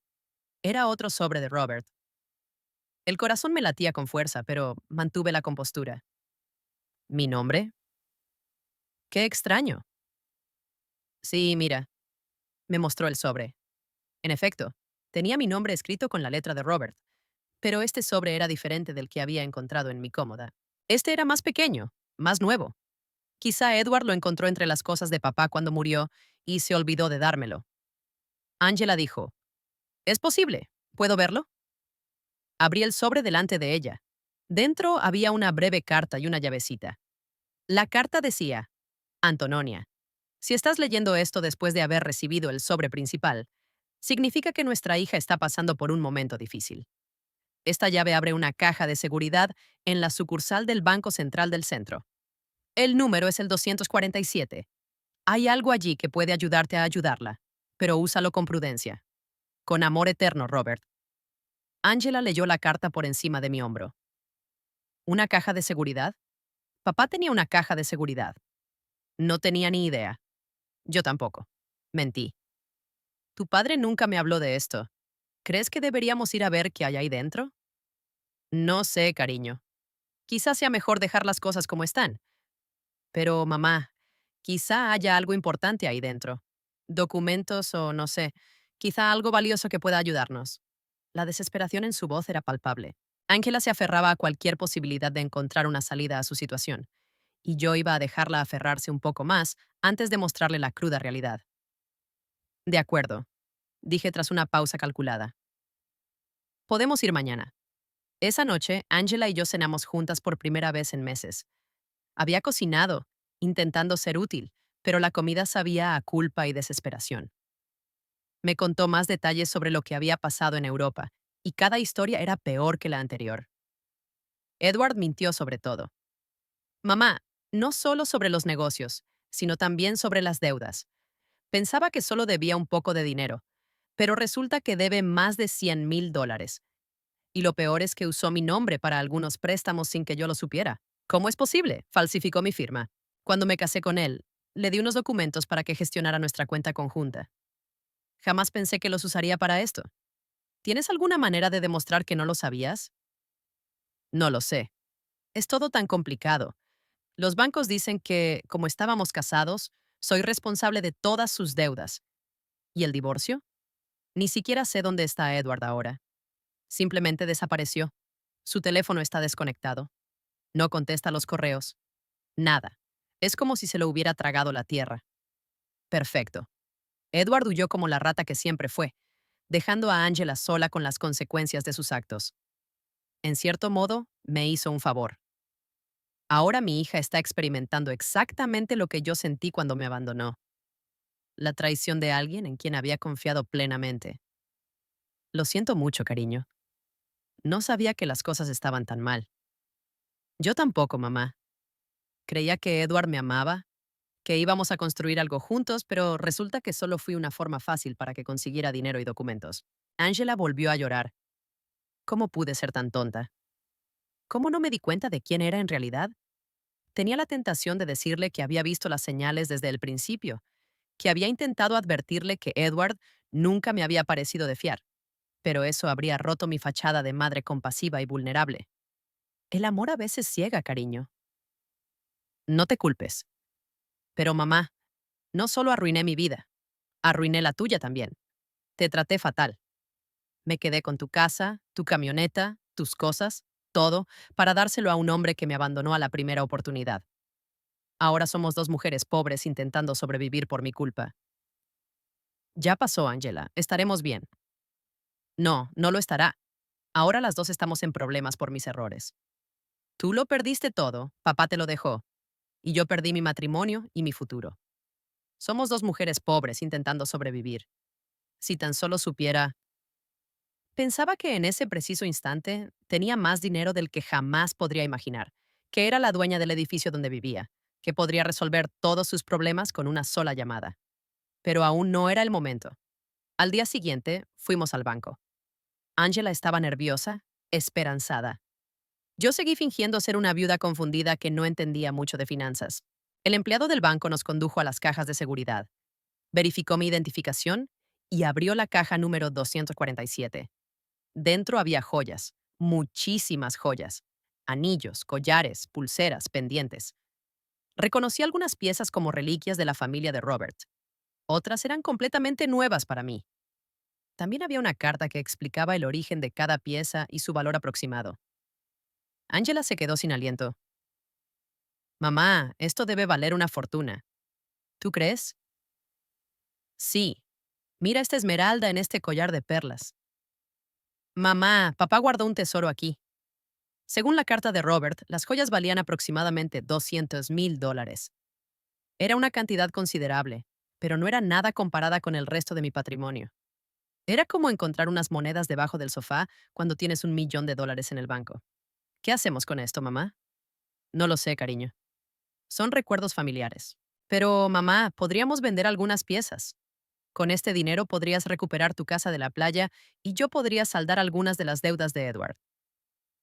Era otro sobre de Robert. El corazón me latía con fuerza, pero mantuve la compostura. ¿Mi nombre? Qué extraño. Sí, mira, me mostró el sobre. En efecto, tenía mi nombre escrito con la letra de Robert, pero este sobre era diferente del que había encontrado en mi cómoda. Este era más pequeño, más nuevo. Quizá Edward lo encontró entre las cosas de papá cuando murió y se olvidó de dármelo. Angela dijo, «Es posible. ¿Puedo verlo?» Abrí el sobre delante de ella. Dentro había una breve carta y una llavecita. La carta decía, Antononia, si estás leyendo esto después de haber recibido el sobre principal, significa que nuestra hija está pasando por un momento difícil. Esta llave abre una caja de seguridad en la sucursal del Banco Central del Centro. El número es el 247. Hay algo allí que puede ayudarte a ayudarla, pero úsalo con prudencia. Con amor eterno, Robert. Angela leyó la carta por encima de mi hombro. ¿Una caja de seguridad? Papá tenía una caja de seguridad. No tenía ni idea. Yo tampoco. Mentí. Tu padre nunca me habló de esto. ¿Crees que deberíamos ir a ver qué hay ahí dentro? No sé, cariño. Quizás sea mejor dejar las cosas como están. Pero, mamá, quizá haya algo importante ahí dentro. Documentos o no sé, quizá algo valioso que pueda ayudarnos. La desesperación en su voz era palpable. Ángela se aferraba a cualquier posibilidad de encontrar una salida a su situación, y yo iba a dejarla aferrarse un poco más antes de mostrarle la cruda realidad. De acuerdo, dije tras una pausa calculada. Podemos ir mañana. Esa noche, Ángela y yo cenamos juntas por primera vez en meses. Había cocinado, intentando ser útil, pero la comida sabía a culpa y desesperación. Me contó más detalles sobre lo que había pasado en Europa, y cada historia era peor que la anterior. Edward mintió sobre todo. Mamá, no solo sobre los negocios, sino también sobre las deudas. Pensaba que solo debía un poco de dinero, pero resulta que debe más de $100,000. Y lo peor es que usó mi nombre para algunos préstamos sin que yo lo supiera. ¿Cómo es posible? Falsificó mi firma. Cuando me casé con él, le di unos documentos para que gestionara nuestra cuenta conjunta. Jamás pensé que los usaría para esto. ¿Tienes alguna manera de demostrar que no lo sabías? No lo sé. Es todo tan complicado. Los bancos dicen que, como estábamos casados, soy responsable de todas sus deudas. ¿Y el divorcio? Ni siquiera sé dónde está Edward ahora. Simplemente desapareció. Su teléfono está desconectado. No contesta los correos. Nada. Es como si se lo hubiera tragado la tierra. Perfecto. Edward huyó como la rata que siempre fue, dejando a Angela sola con las consecuencias de sus actos. En cierto modo, me hizo un favor. Ahora mi hija está experimentando exactamente lo que yo sentí cuando me abandonó. La traición de alguien en quien había confiado plenamente. Lo siento mucho, cariño. No sabía que las cosas estaban tan mal. Yo tampoco, mamá. Creía que Edward me amaba, que íbamos a construir algo juntos, pero resulta que solo fui una forma fácil para que consiguiera dinero y documentos. Angela volvió a llorar. ¿Cómo pude ser tan tonta? ¿Cómo no me di cuenta de quién era en realidad? Tenía la tentación de decirle que había visto las señales desde el principio, que había intentado advertirle que Edward nunca me había parecido de fiar, pero eso habría roto mi fachada de madre compasiva y vulnerable. El amor a veces ciega, cariño. No te culpes. Pero mamá, no solo arruiné mi vida, arruiné la tuya también. Te traté fatal. Me quedé con tu casa, tu camioneta, tus cosas, todo, para dárselo a un hombre que me abandonó a la primera oportunidad. Ahora somos dos mujeres pobres intentando sobrevivir por mi culpa. Ya pasó, Angela. Estaremos bien. No, no lo estará. Ahora las dos estamos en problemas por mis errores. Tú lo perdiste todo, papá te lo dejó, y yo perdí mi matrimonio y mi futuro. Somos dos mujeres pobres intentando sobrevivir. Si tan solo supiera... Pensaba que en ese preciso instante tenía más dinero del que jamás podría imaginar, que era la dueña del edificio donde vivía, que podría resolver todos sus problemas con una sola llamada. Pero aún no era el momento. Al día siguiente, fuimos al banco. Angela estaba nerviosa, esperanzada. Yo seguí fingiendo ser una viuda confundida que no entendía mucho de finanzas. El empleado del banco nos condujo a las cajas de seguridad, verificó mi identificación y abrió la caja número 247. Dentro había joyas, muchísimas joyas, anillos, collares, pulseras, pendientes. Reconocí algunas piezas como reliquias de la familia de Robert. Otras eran completamente nuevas para mí. También había una carta que explicaba el origen de cada pieza y su valor aproximado. Angela se quedó sin aliento. Mamá, esto debe valer una fortuna. ¿Tú crees? Sí. Mira esta esmeralda en este collar de perlas. Mamá, papá guardó un tesoro aquí. Según la carta de Robert, las joyas valían aproximadamente $200,000. Era una cantidad considerable, pero no era nada comparada con el resto de mi patrimonio. Era como encontrar unas monedas debajo del sofá cuando tienes $1,000,000 en el banco. ¿Qué hacemos con esto, mamá? No lo sé, cariño. Son recuerdos familiares. Pero, mamá, podríamos vender algunas piezas. Con este dinero podrías recuperar tu casa de la playa y yo podría saldar algunas de las deudas de Edward.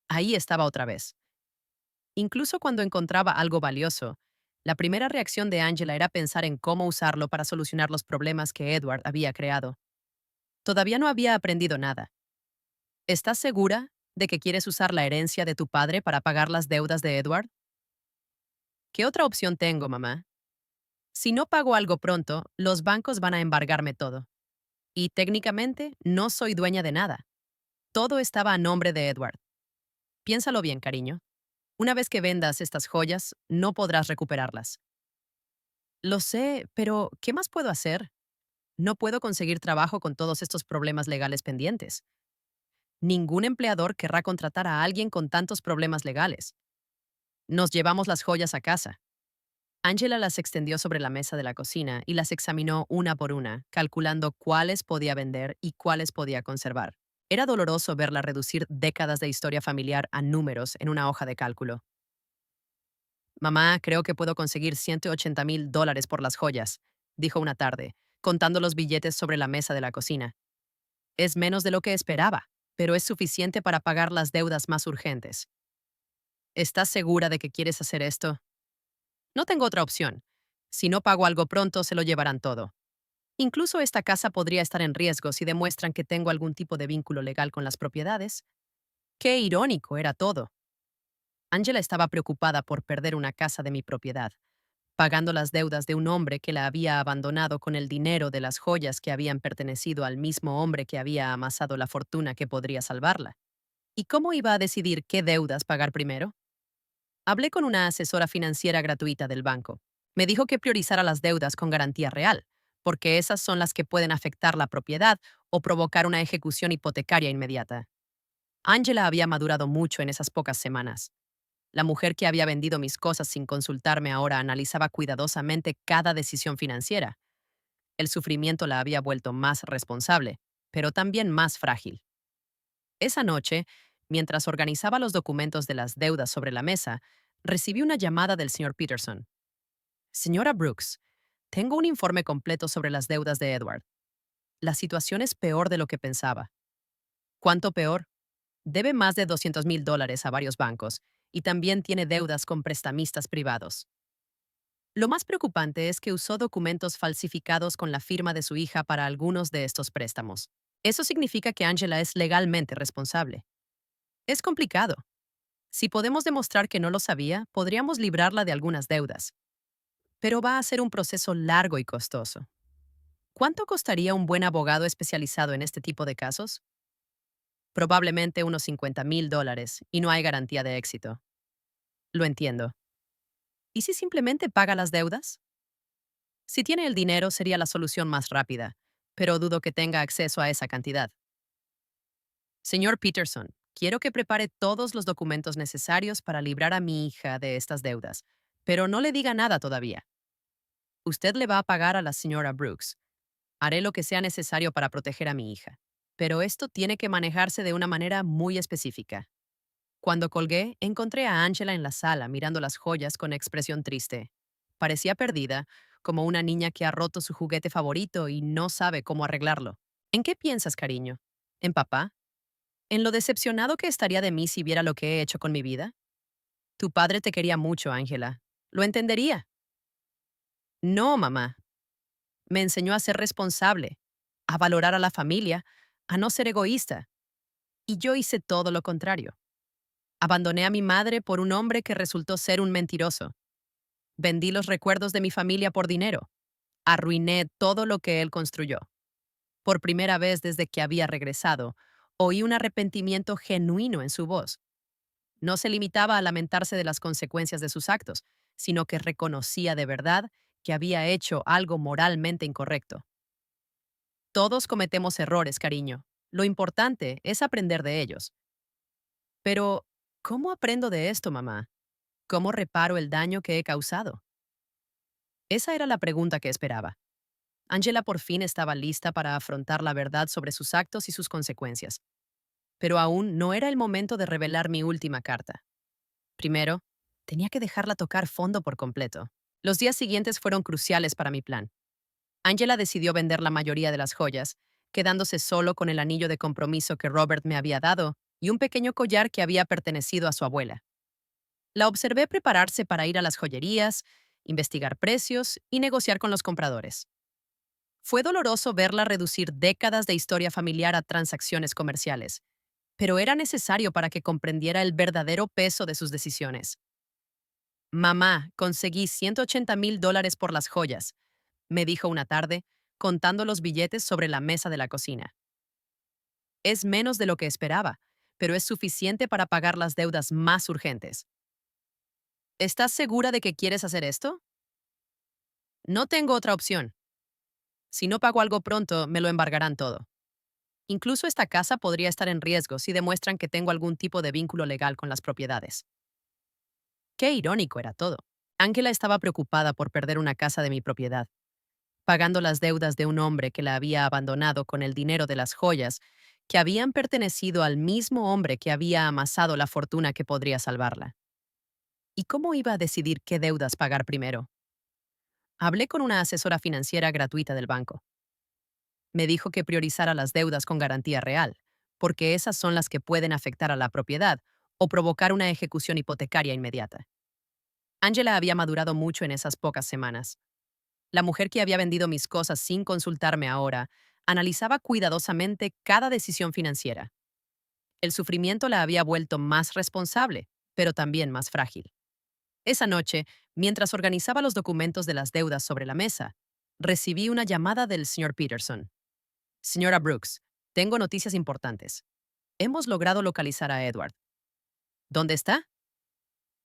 Ahí estaba otra vez. Incluso cuando encontraba algo valioso, la primera reacción de Angela era pensar en cómo usarlo para solucionar los problemas que Edward había creado. Todavía no había aprendido nada. ¿Estás segura de que quieres usar la herencia de tu padre para pagar las deudas de Edward? ¿Qué otra opción tengo, mamá? Si no pago algo pronto, los bancos van a embargarme todo. Y técnicamente no soy dueña de nada. Todo estaba a nombre de Edward. Piénsalo bien, cariño. Una vez que vendas estas joyas, no podrás recuperarlas. Lo sé, pero ¿qué más puedo hacer? No puedo conseguir trabajo con todos estos problemas legales pendientes. Ningún empleador querrá contratar a alguien con tantos problemas legales. Nos llevamos las joyas a casa. Angela las extendió sobre la mesa de la cocina y las examinó una por una, calculando cuáles podía vender y cuáles podía conservar. Era doloroso verla reducir décadas de historia familiar a números en una hoja de cálculo. Mamá, creo que puedo conseguir $180,000 por las joyas, dijo una tarde, contando los billetes sobre la mesa de la cocina. Es menos de lo que esperaba, pero es suficiente para pagar las deudas más urgentes. ¿Estás segura de que quieres hacer esto? No tengo otra opción. Si no pago algo pronto, se lo llevarán todo. Incluso esta casa podría estar en riesgo si demuestran que tengo algún tipo de vínculo legal con las propiedades. Qué irónico era todo. Angela estaba preocupada por perder una casa de mi propiedad, pagando las deudas de un hombre que la había abandonado con el dinero de las joyas que habían pertenecido al mismo hombre que había amasado la fortuna que podría salvarla. ¿Y cómo iba a decidir qué deudas pagar primero? Hablé con una asesora financiera gratuita del banco. Me dijo que priorizara las deudas con garantía real, porque esas son las que pueden afectar la propiedad o provocar una ejecución hipotecaria inmediata. Angela había madurado mucho en esas pocas semanas. La mujer que había vendido mis cosas sin consultarme ahora analizaba cuidadosamente cada decisión financiera. El sufrimiento la había vuelto más responsable, pero también más frágil. Esa noche, mientras organizaba los documentos de las deudas sobre la mesa, recibí una llamada del señor Peterson. Señora Brooks, tengo un informe completo sobre las deudas de Edward. La situación es peor de lo que pensaba. ¿Cuánto peor? Debe más de $200,000 a varios bancos y también tiene deudas con prestamistas privados. Lo más preocupante es que usó documentos falsificados con la firma de su hija para algunos de estos préstamos. Eso significa que Angela es legalmente responsable. Es complicado. Si podemos demostrar que no lo sabía, podríamos librarla de algunas deudas. Pero va a ser un proceso largo y costoso. ¿Cuánto costaría un buen abogado especializado en este tipo de casos? Probablemente unos $50,000, y no hay garantía de éxito. Lo entiendo. ¿Y si simplemente paga las deudas? Si tiene el dinero sería la solución más rápida, pero dudo que tenga acceso a esa cantidad. Señor Peterson, quiero que prepare todos los documentos necesarios para librar a mi hija de estas deudas, pero no le diga nada todavía. Usted le va a pagar a la señora Brooks. Haré lo que sea necesario para proteger a mi hija, pero esto tiene que manejarse de una manera muy específica. Cuando colgué, encontré a Angela en la sala mirando las joyas con expresión triste. Parecía perdida, como una niña que ha roto su juguete favorito y no sabe cómo arreglarlo. ¿En qué piensas, cariño? ¿En papá? ¿En lo decepcionado que estaría de mí si viera lo que he hecho con mi vida? Tu padre te quería mucho, Ángela. Lo entendería. No, mamá. Me enseñó a ser responsable, a valorar a la familia, a no ser egoísta. Y yo hice todo lo contrario. Abandoné a mi madre por un hombre que resultó ser un mentiroso. Vendí los recuerdos de mi familia por dinero. Arruiné todo lo que él construyó. Por primera vez desde que había regresado, oí un arrepentimiento genuino en su voz. No se limitaba a lamentarse de las consecuencias de sus actos, sino que reconocía de verdad que había hecho algo moralmente incorrecto. Todos cometemos errores, cariño. Lo importante es aprender de ellos. Pero, ¿cómo aprendo de esto, mamá? ¿Cómo reparo el daño que he causado? Esa era la pregunta que esperaba. Angela por fin estaba lista para afrontar la verdad sobre sus actos y sus consecuencias. Pero aún no era el momento de revelar mi última carta. Primero, tenía que dejarla tocar fondo por completo. Los días siguientes fueron cruciales para mi plan. Angela decidió vender la mayoría de las joyas, quedándose solo con el anillo de compromiso que Robert me había dado y un pequeño collar que había pertenecido a su abuela. La observé prepararse para ir a las joyerías, investigar precios y negociar con los compradores. Fue doloroso verla reducir décadas de historia familiar a transacciones comerciales, pero era necesario para que comprendiera el verdadero peso de sus decisiones. Mamá, conseguí $180,000 por las joyas, me dijo una tarde, contando los billetes sobre la mesa de la cocina. Es menos de lo que esperaba, pero es suficiente para pagar las deudas más urgentes. ¿Estás segura de que quieres hacer esto? No tengo otra opción. Si no pago algo pronto, me lo embargarán todo. Incluso esta casa podría estar en riesgo si demuestran que tengo algún tipo de vínculo legal con las propiedades. Qué irónico era todo. Ángela estaba preocupada por perder una casa de mi propiedad, pagando las deudas de un hombre que la había abandonado con el dinero de las joyas que habían pertenecido al mismo hombre que había amasado la fortuna que podría salvarla. ¿Y cómo iba a decidir qué deudas pagar primero? Hablé con una asesora financiera gratuita del banco. Me dijo que priorizara las deudas con garantía real, porque esas son las que pueden afectar a la propiedad o provocar una ejecución hipotecaria inmediata. Angela había madurado mucho en esas pocas semanas. La mujer que había vendido mis cosas sin consultarme ahora analizaba cuidadosamente cada decisión financiera. El sufrimiento la había vuelto más responsable, pero también más frágil. Esa noche, mientras organizaba los documentos de las deudas sobre la mesa, recibí una llamada del señor Peterson. Señora Brooks, tengo noticias importantes. Hemos logrado localizar a Edward. ¿Dónde está?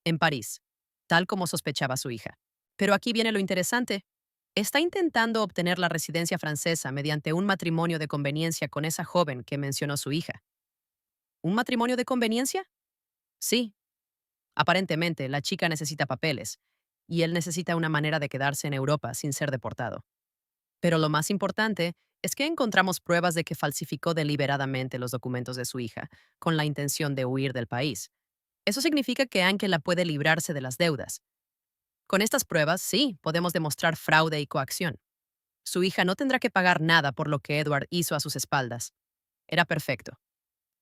En París, tal como sospechaba su hija. Pero aquí viene lo interesante. Está intentando obtener la residencia francesa mediante un matrimonio de conveniencia con esa joven que mencionó su hija. ¿Un matrimonio de conveniencia? Sí. Aparentemente, la chica necesita papeles, y él necesita una manera de quedarse en Europa sin ser deportado. Pero lo más importante es que encontramos pruebas de que falsificó deliberadamente los documentos de su hija, con la intención de huir del país. Eso significa que Angela puede librarse de las deudas. Con estas pruebas, sí, podemos demostrar fraude y coacción. Su hija no tendrá que pagar nada por lo que Edward hizo a sus espaldas. Era perfecto.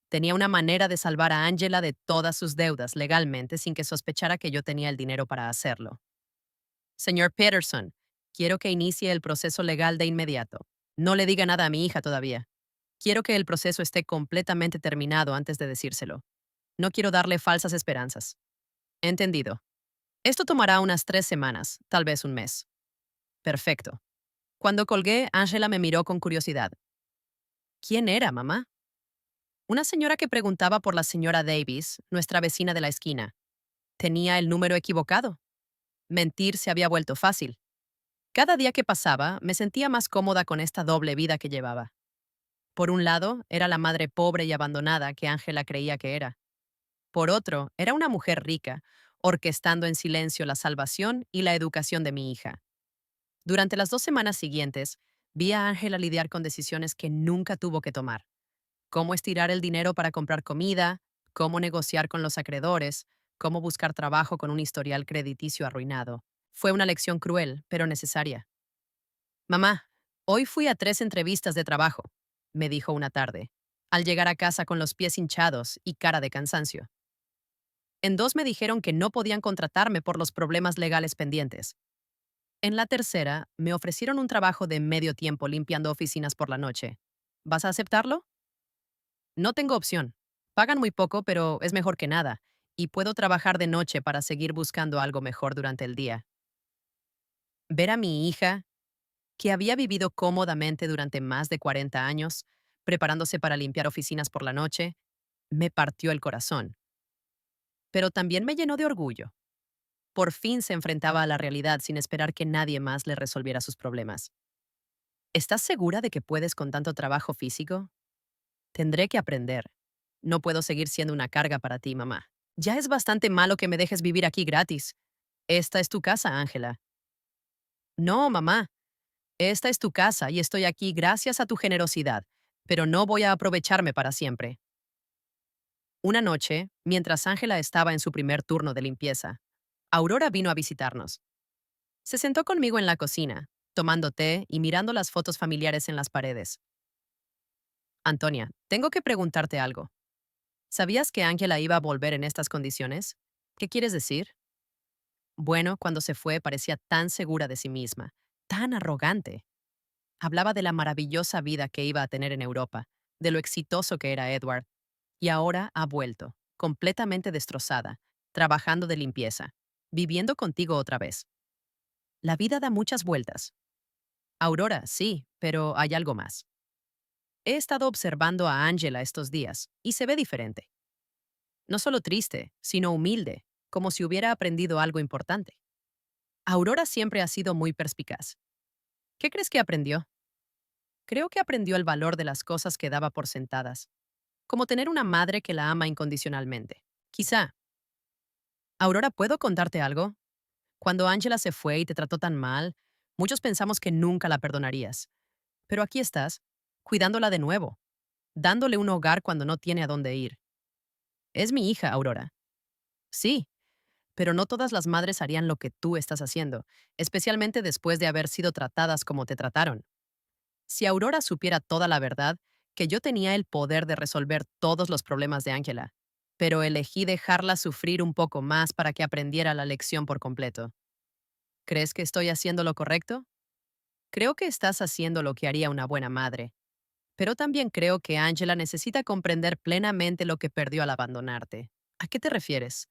Tenía una manera de salvar a Angela de todas sus deudas legalmente sin que sospechara que yo tenía el dinero para hacerlo. Señor Peterson, quiero que inicie el proceso legal de inmediato. No le diga nada a mi hija todavía. Quiero que el proceso esté completamente terminado antes de decírselo. No quiero darle falsas esperanzas. Entendido. Esto tomará unas 3 semanas, tal vez un mes. Perfecto. Cuando colgué, Angela me miró con curiosidad. ¿Quién era, mamá? Una señora que preguntaba por la señora Davis, nuestra vecina de la esquina. Tenía el número equivocado. Mentir se había vuelto fácil. Cada día que pasaba, me sentía más cómoda con esta doble vida que llevaba. Por un lado, era la madre pobre y abandonada que Ángela creía que era. Por otro, era una mujer rica, orquestando en silencio la salvación y la educación de mi hija. Durante las 2 semanas siguientes, vi a Ángela lidiar con decisiones que nunca tuvo que tomar. Cómo estirar el dinero para comprar comida, cómo negociar con los acreedores, cómo buscar trabajo con un historial crediticio arruinado. Fue una lección cruel, pero necesaria. Mamá, hoy fui a 3 entrevistas de trabajo, me dijo una tarde, al llegar a casa con los pies hinchados y cara de cansancio. En 2 me dijeron que no podían contratarme por los problemas legales pendientes. En la tercera, me ofrecieron un trabajo de medio tiempo limpiando oficinas por la noche. ¿Vas a aceptarlo? No tengo opción. Pagan muy poco, pero es mejor que nada, y puedo trabajar de noche para seguir buscando algo mejor durante el día. Ver a mi hija, que había vivido cómodamente durante más de 40 años, preparándose para limpiar oficinas por la noche, me partió el corazón. Pero también me llenó de orgullo. Por fin se enfrentaba a la realidad sin esperar que nadie más le resolviera sus problemas. ¿Estás segura de que puedes con tanto trabajo físico? Tendré que aprender. No puedo seguir siendo una carga para ti, mamá. Ya es bastante malo que me dejes vivir aquí gratis. Esta es tu casa, Ángela. No, mamá. Esta es tu casa y estoy aquí gracias a tu generosidad, pero no voy a aprovecharme para siempre. Una noche, mientras Ángela estaba en su primer turno de limpieza, Aurora vino a visitarnos. Se sentó conmigo en la cocina, tomando té y mirando las fotos familiares en las paredes. Antonia, tengo que preguntarte algo. ¿Sabías que Ángela iba a volver en estas condiciones? ¿Qué quieres decir? Bueno, cuando se fue parecía tan segura de sí misma, tan arrogante. Hablaba de la maravillosa vida que iba a tener en Europa, de lo exitoso que era Edward, y ahora ha vuelto, completamente destrozada, trabajando de limpieza, viviendo contigo otra vez. La vida da muchas vueltas. Aurora, sí, pero hay algo más. He estado observando a Angela estos días y se ve diferente. No solo triste, sino humilde, como si hubiera aprendido algo importante. Aurora siempre ha sido muy perspicaz. ¿Qué crees que aprendió? Creo que aprendió el valor de las cosas que daba por sentadas, como tener una madre que la ama incondicionalmente. Quizá. Aurora, ¿puedo contarte algo? Cuando Angela se fue y te trató tan mal, muchos pensamos que nunca la perdonarías. Pero aquí estás, cuidándola de nuevo, dándole un hogar cuando no tiene a dónde ir. Es mi hija, Aurora. Sí, pero no todas las madres harían lo que tú estás haciendo, especialmente después de haber sido tratadas como te trataron. Si Aurora supiera toda la verdad, que yo tenía el poder de resolver todos los problemas de Angela, pero elegí dejarla sufrir un poco más para que aprendiera la lección por completo. ¿Crees que estoy haciendo lo correcto? Creo que estás haciendo lo que haría una buena madre, pero también creo que Angela necesita comprender plenamente lo que perdió al abandonarte. ¿A qué te refieres?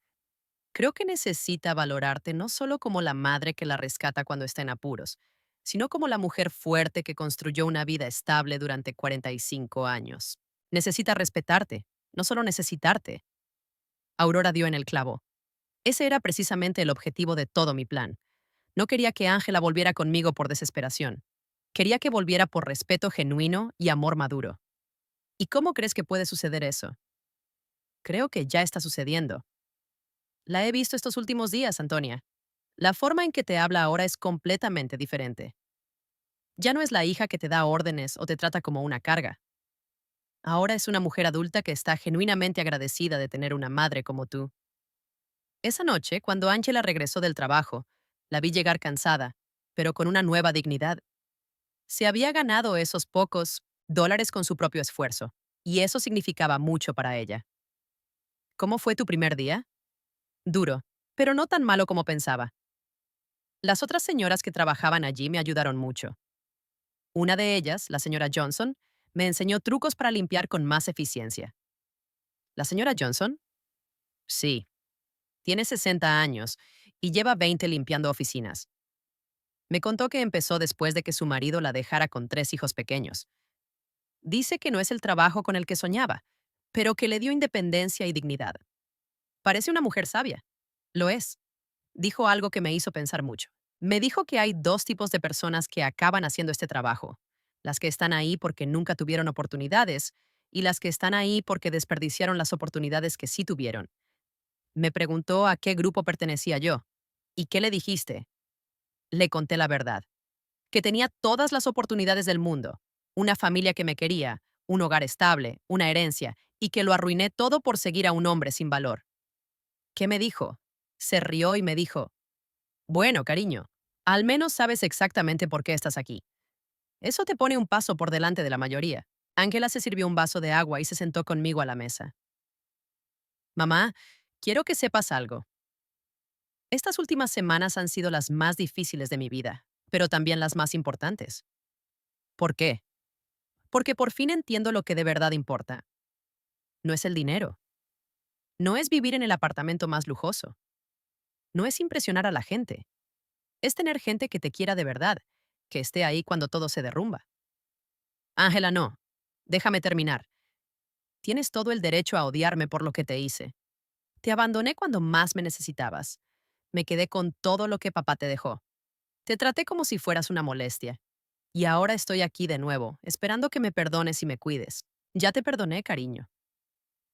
Creo que necesita valorarte no solo como la madre que la rescata cuando está en apuros, sino como la mujer fuerte que construyó una vida estable durante 45 años. Necesita respetarte, no solo necesitarte. Aurora dio en el clavo. Ese era precisamente el objetivo de todo mi plan. No quería que Ángela volviera conmigo por desesperación. Quería que volviera por respeto genuino y amor maduro. ¿Y cómo crees que puede suceder eso? Creo que ya está sucediendo. La he visto estos últimos días, Antonia. La forma en que te habla ahora es completamente diferente. Ya no es la hija que te da órdenes o te trata como una carga. Ahora es una mujer adulta que está genuinamente agradecida de tener una madre como tú. Esa noche, cuando Angela regresó del trabajo, la vi llegar cansada, pero con una nueva dignidad. Se había ganado esos pocos dólares con su propio esfuerzo, y eso significaba mucho para ella. ¿Cómo fue tu primer día? Duro, pero no tan malo como pensaba. Las otras señoras que trabajaban allí me ayudaron mucho. Una de ellas, la señora Johnson, me enseñó trucos para limpiar con más eficiencia. ¿La señora Johnson? Sí, tiene 60 años y lleva 20 limpiando oficinas. Me contó que empezó después de que su marido la dejara con 3 hijos pequeños. Dice que no es el trabajo con el que soñaba, pero que le dio independencia y dignidad. Parece una mujer sabia. Lo es. Dijo algo que me hizo pensar mucho. Me dijo que hay 2 tipos de personas que acaban haciendo este trabajo. Las que están ahí porque nunca tuvieron oportunidades y las que están ahí porque desperdiciaron las oportunidades que sí tuvieron. Me preguntó a qué grupo pertenecía yo. ¿Y qué le dijiste? Le conté la verdad. Que tenía todas las oportunidades del mundo. Una familia que me quería, un hogar estable, una herencia, y que lo arruiné todo por seguir a un hombre sin valor. ¿Qué me dijo? Se rió y me dijo, bueno, cariño, al menos sabes exactamente por qué estás aquí. Eso te pone un paso por delante de la mayoría. Ángela se sirvió un vaso de agua y se sentó conmigo a la mesa. Mamá, quiero que sepas algo. Estas últimas semanas han sido las más difíciles de mi vida, pero también las más importantes. ¿Por qué? Porque por fin entiendo lo que de verdad importa. No es el dinero. No es vivir en el apartamento más lujoso. No es impresionar a la gente. Es tener gente que te quiera de verdad, que esté ahí cuando todo se derrumba. Ángela, no. Déjame terminar. Tienes todo el derecho a odiarme por lo que te hice. Te abandoné cuando más me necesitabas. Me quedé con todo lo que papá te dejó. Te traté como si fueras una molestia. Y ahora estoy aquí de nuevo, esperando que me perdones y me cuides. Ya te perdoné, cariño.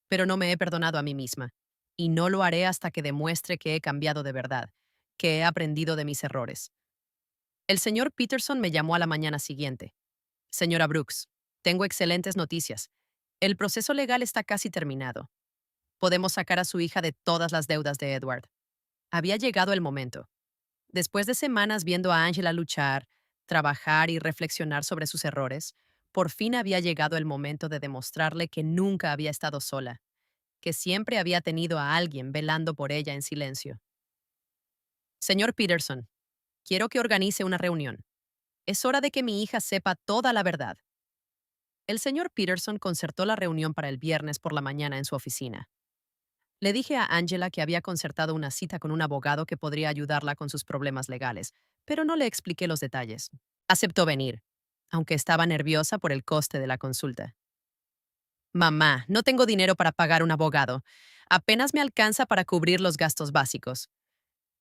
Pero no me he perdonado a mí misma. Y no lo haré hasta que demuestre que he cambiado de verdad, que he aprendido de mis errores. El señor Peterson me llamó a la mañana siguiente. Señora Brooks, tengo excelentes noticias. El proceso legal está casi terminado. Podemos sacar a su hija de todas las deudas de Edward. Había llegado el momento. Después de semanas viendo a Angela luchar, trabajar y reflexionar sobre sus errores, por fin había llegado el momento de demostrarle que nunca había estado sola, que siempre había tenido a alguien velando por ella en silencio. Señor Peterson, quiero que organice una reunión. Es hora de que mi hija sepa toda la verdad. El señor Peterson concertó la reunión para el viernes por la mañana en su oficina. Le dije a Angela que había concertado una cita con un abogado que podría ayudarla con sus problemas legales, pero no le expliqué los detalles. Aceptó venir, aunque estaba nerviosa por el coste de la consulta. Mamá, no tengo dinero para pagar un abogado. Apenas me alcanza para cubrir los gastos básicos.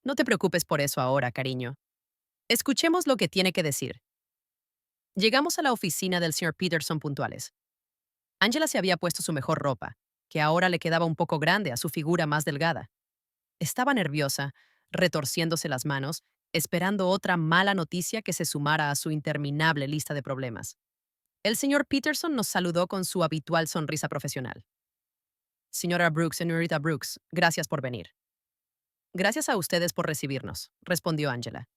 No te preocupes por eso ahora, cariño. Escuchemos lo que tiene que decir. Llegamos a la oficina del señor Peterson puntuales. Angela se había puesto su mejor ropa, que ahora le quedaba un poco grande a su figura más delgada. Estaba nerviosa, retorciéndose las manos, esperando otra mala noticia que se sumara a su interminable lista de problemas. El señor Peterson nos saludó con su habitual sonrisa profesional. Señora Brooks, señorita Brooks, gracias por venir. Gracias a ustedes por recibirnos, respondió Angela.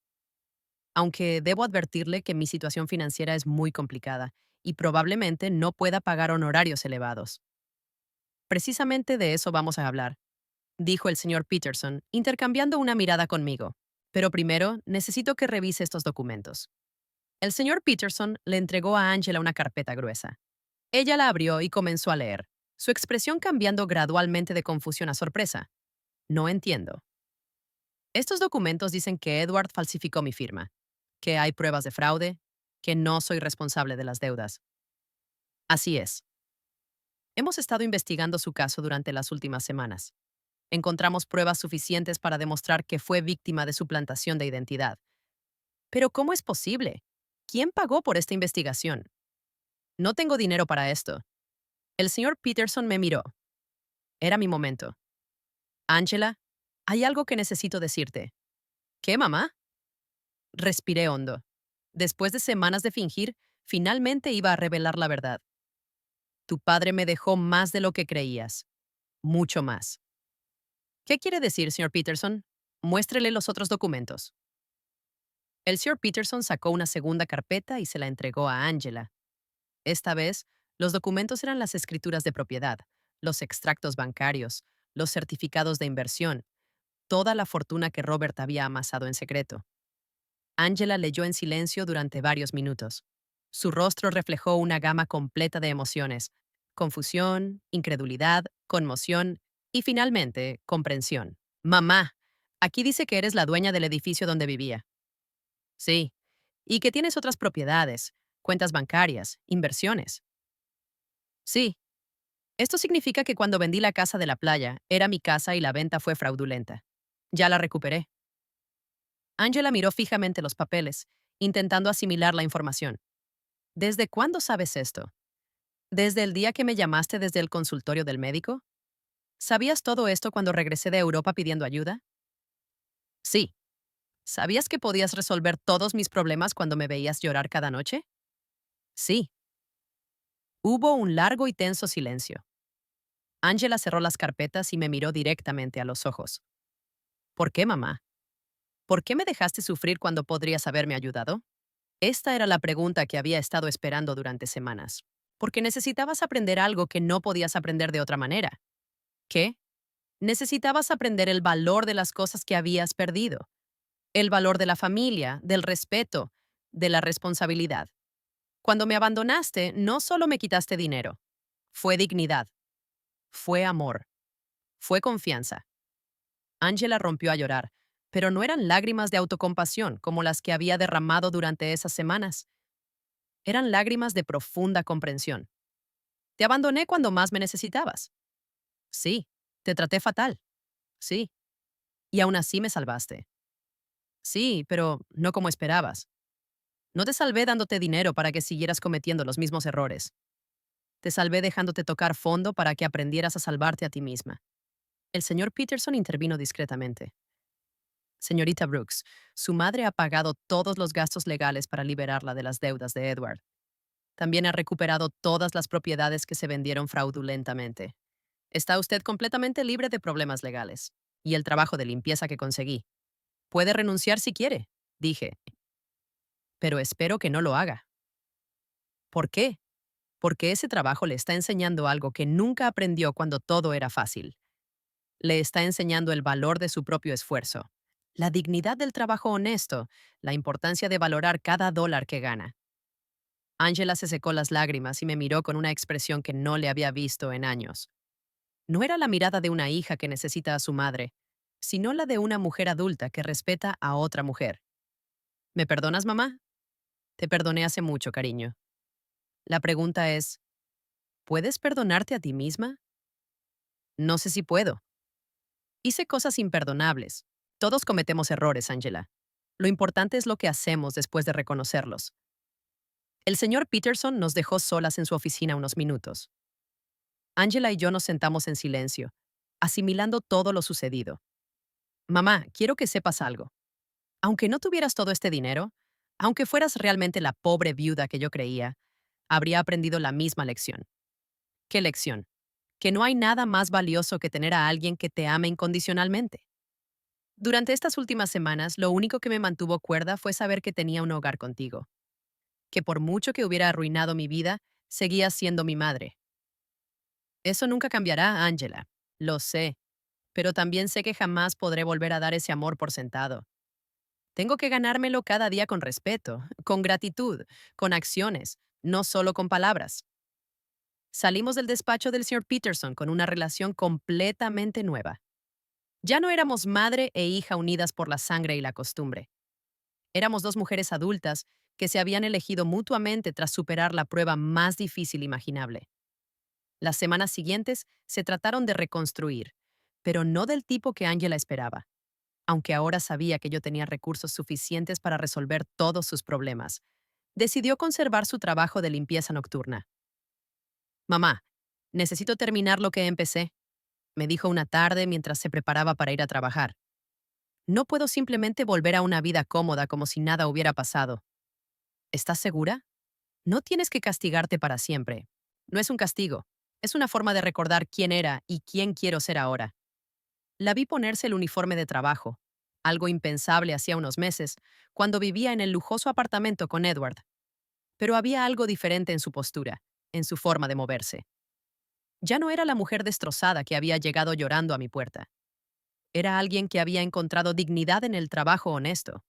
Aunque debo advertirle que mi situación financiera es muy complicada y probablemente no pueda pagar honorarios elevados. Precisamente de eso vamos a hablar, dijo el señor Peterson, intercambiando una mirada conmigo. Pero primero, necesito que revise estos documentos. El señor Peterson le entregó a Angela una carpeta gruesa. Ella la abrió y comenzó a leer, su expresión cambiando gradualmente de confusión a sorpresa. No entiendo. Estos documentos dicen que Edward falsificó mi firma, que hay pruebas de fraude, que no soy responsable de las deudas. Así es. Hemos estado investigando su caso durante las últimas semanas. Encontramos pruebas suficientes para demostrar que fue víctima de suplantación de identidad. Pero ¿cómo es posible? ¿Quién pagó por esta investigación? No tengo dinero para esto. El señor Peterson me miró. Era mi momento. Angela, hay algo que necesito decirte. ¿Qué, mamá? Respiré hondo. Después de semanas de fingir, finalmente iba a revelar la verdad. Tu padre me dejó más de lo que creías. Mucho más. ¿Qué quiere decir, señor Peterson? Muéstrele los otros documentos. El señor Peterson sacó una segunda carpeta y se la entregó a Angela. Esta vez, los documentos eran las escrituras de propiedad, los extractos bancarios, los certificados de inversión, toda la fortuna que Robert había amasado en secreto. Angela leyó en silencio durante varios minutos. Su rostro reflejó una gama completa de emociones: confusión, incredulidad, conmoción y finalmente comprensión. Mamá, aquí dice que eres la dueña del edificio donde vivía. Sí. Y que tienes otras propiedades, cuentas bancarias, inversiones. Sí. Esto significa que cuando vendí la casa de la playa, era mi casa y la venta fue fraudulenta. Ya la recuperé. Angela miró fijamente los papeles, intentando asimilar la información. ¿Desde cuándo sabes esto? ¿Desde el día que me llamaste desde el consultorio del médico? ¿Sabías todo esto cuando regresé de Europa pidiendo ayuda? Sí. ¿Sabías que podías resolver todos mis problemas cuando me veías llorar cada noche? Sí. Hubo un largo y tenso silencio. Angela cerró las carpetas y me miró directamente a los ojos. ¿Por qué, mamá? ¿Por qué me dejaste sufrir cuando podrías haberme ayudado? Esta era la pregunta que había estado esperando durante semanas. Porque necesitabas aprender algo que no podías aprender de otra manera. ¿Qué? Necesitabas aprender el valor de las cosas que habías perdido. El valor de la familia, del respeto, de la responsabilidad. Cuando me abandonaste, no solo me quitaste dinero. Fue dignidad. Fue amor. Fue confianza. Angela rompió a llorar, pero no eran lágrimas de autocompasión como las que había derramado durante esas semanas. Eran lágrimas de profunda comprensión. Te abandoné cuando más me necesitabas. Sí, te traté fatal. Sí. Y aún así me salvaste. Sí, pero no como esperabas. No te salvé dándote dinero para que siguieras cometiendo los mismos errores. Te salvé dejándote tocar fondo para que aprendieras a salvarte a ti misma. El señor Peterson intervino discretamente. Señorita Brooks, su madre ha pagado todos los gastos legales para liberarla de las deudas de Edward. También ha recuperado todas las propiedades que se vendieron fraudulentamente. Está usted completamente libre de problemas legales. Y el trabajo de limpieza que conseguí. Puede renunciar si quiere, dije. Pero espero que no lo haga. ¿Por qué? Porque ese trabajo le está enseñando algo que nunca aprendió cuando todo era fácil. Le está enseñando el valor de su propio esfuerzo, la dignidad del trabajo honesto, la importancia de valorar cada dólar que gana. Angela se secó las lágrimas y me miró con una expresión que no le había visto en años. No era la mirada de una hija que necesita a su madre, sino la de una mujer adulta que respeta a otra mujer. ¿Me perdonas, mamá? Te perdoné hace mucho, cariño. La pregunta es, ¿puedes perdonarte a ti misma? No sé si puedo. Hice cosas imperdonables. Todos cometemos errores, Angela. Lo importante es lo que hacemos después de reconocerlos. El señor Peterson nos dejó solas en su oficina unos minutos. Angela y yo nos sentamos en silencio, asimilando todo lo sucedido. Mamá, quiero que sepas algo. Aunque no tuvieras todo este dinero, aunque fueras realmente la pobre viuda que yo creía, habría aprendido la misma lección. ¿Qué lección? Que no hay nada más valioso que tener a alguien que te ame incondicionalmente. Durante estas últimas semanas, lo único que me mantuvo cuerda fue saber que tenía un hogar contigo, que por mucho que hubiera arruinado mi vida, seguías siendo mi madre. Eso nunca cambiará, Angela. Lo sé, pero también sé que jamás podré volver a dar ese amor por sentado. Tengo que ganármelo cada día con respeto, con gratitud, con acciones, no solo con palabras. Salimos del despacho del señor Peterson con una relación completamente nueva. Ya no éramos madre e hija unidas por la sangre y la costumbre. Éramos dos mujeres adultas que se habían elegido mutuamente tras superar la prueba más difícil imaginable. Las semanas siguientes se trataron de reconstruir, pero no del tipo que Angela esperaba. Aunque ahora sabía que yo tenía recursos suficientes para resolver todos sus problemas, decidió conservar su trabajo de limpieza nocturna. Mamá, necesito terminar lo que empecé, me dijo una tarde mientras se preparaba para ir a trabajar. No puedo simplemente volver a una vida cómoda como si nada hubiera pasado. ¿Estás segura? No tienes que castigarte para siempre. No es un castigo, es una forma de recordar quién era y quién quiero ser ahora. La vi ponerse el uniforme de trabajo, algo impensable hacía unos meses, cuando vivía en el lujoso apartamento con Edward. Pero había algo diferente en su postura, en su forma de moverse. Ya no era la mujer destrozada que había llegado llorando a mi puerta. Era alguien que había encontrado dignidad en el trabajo honesto.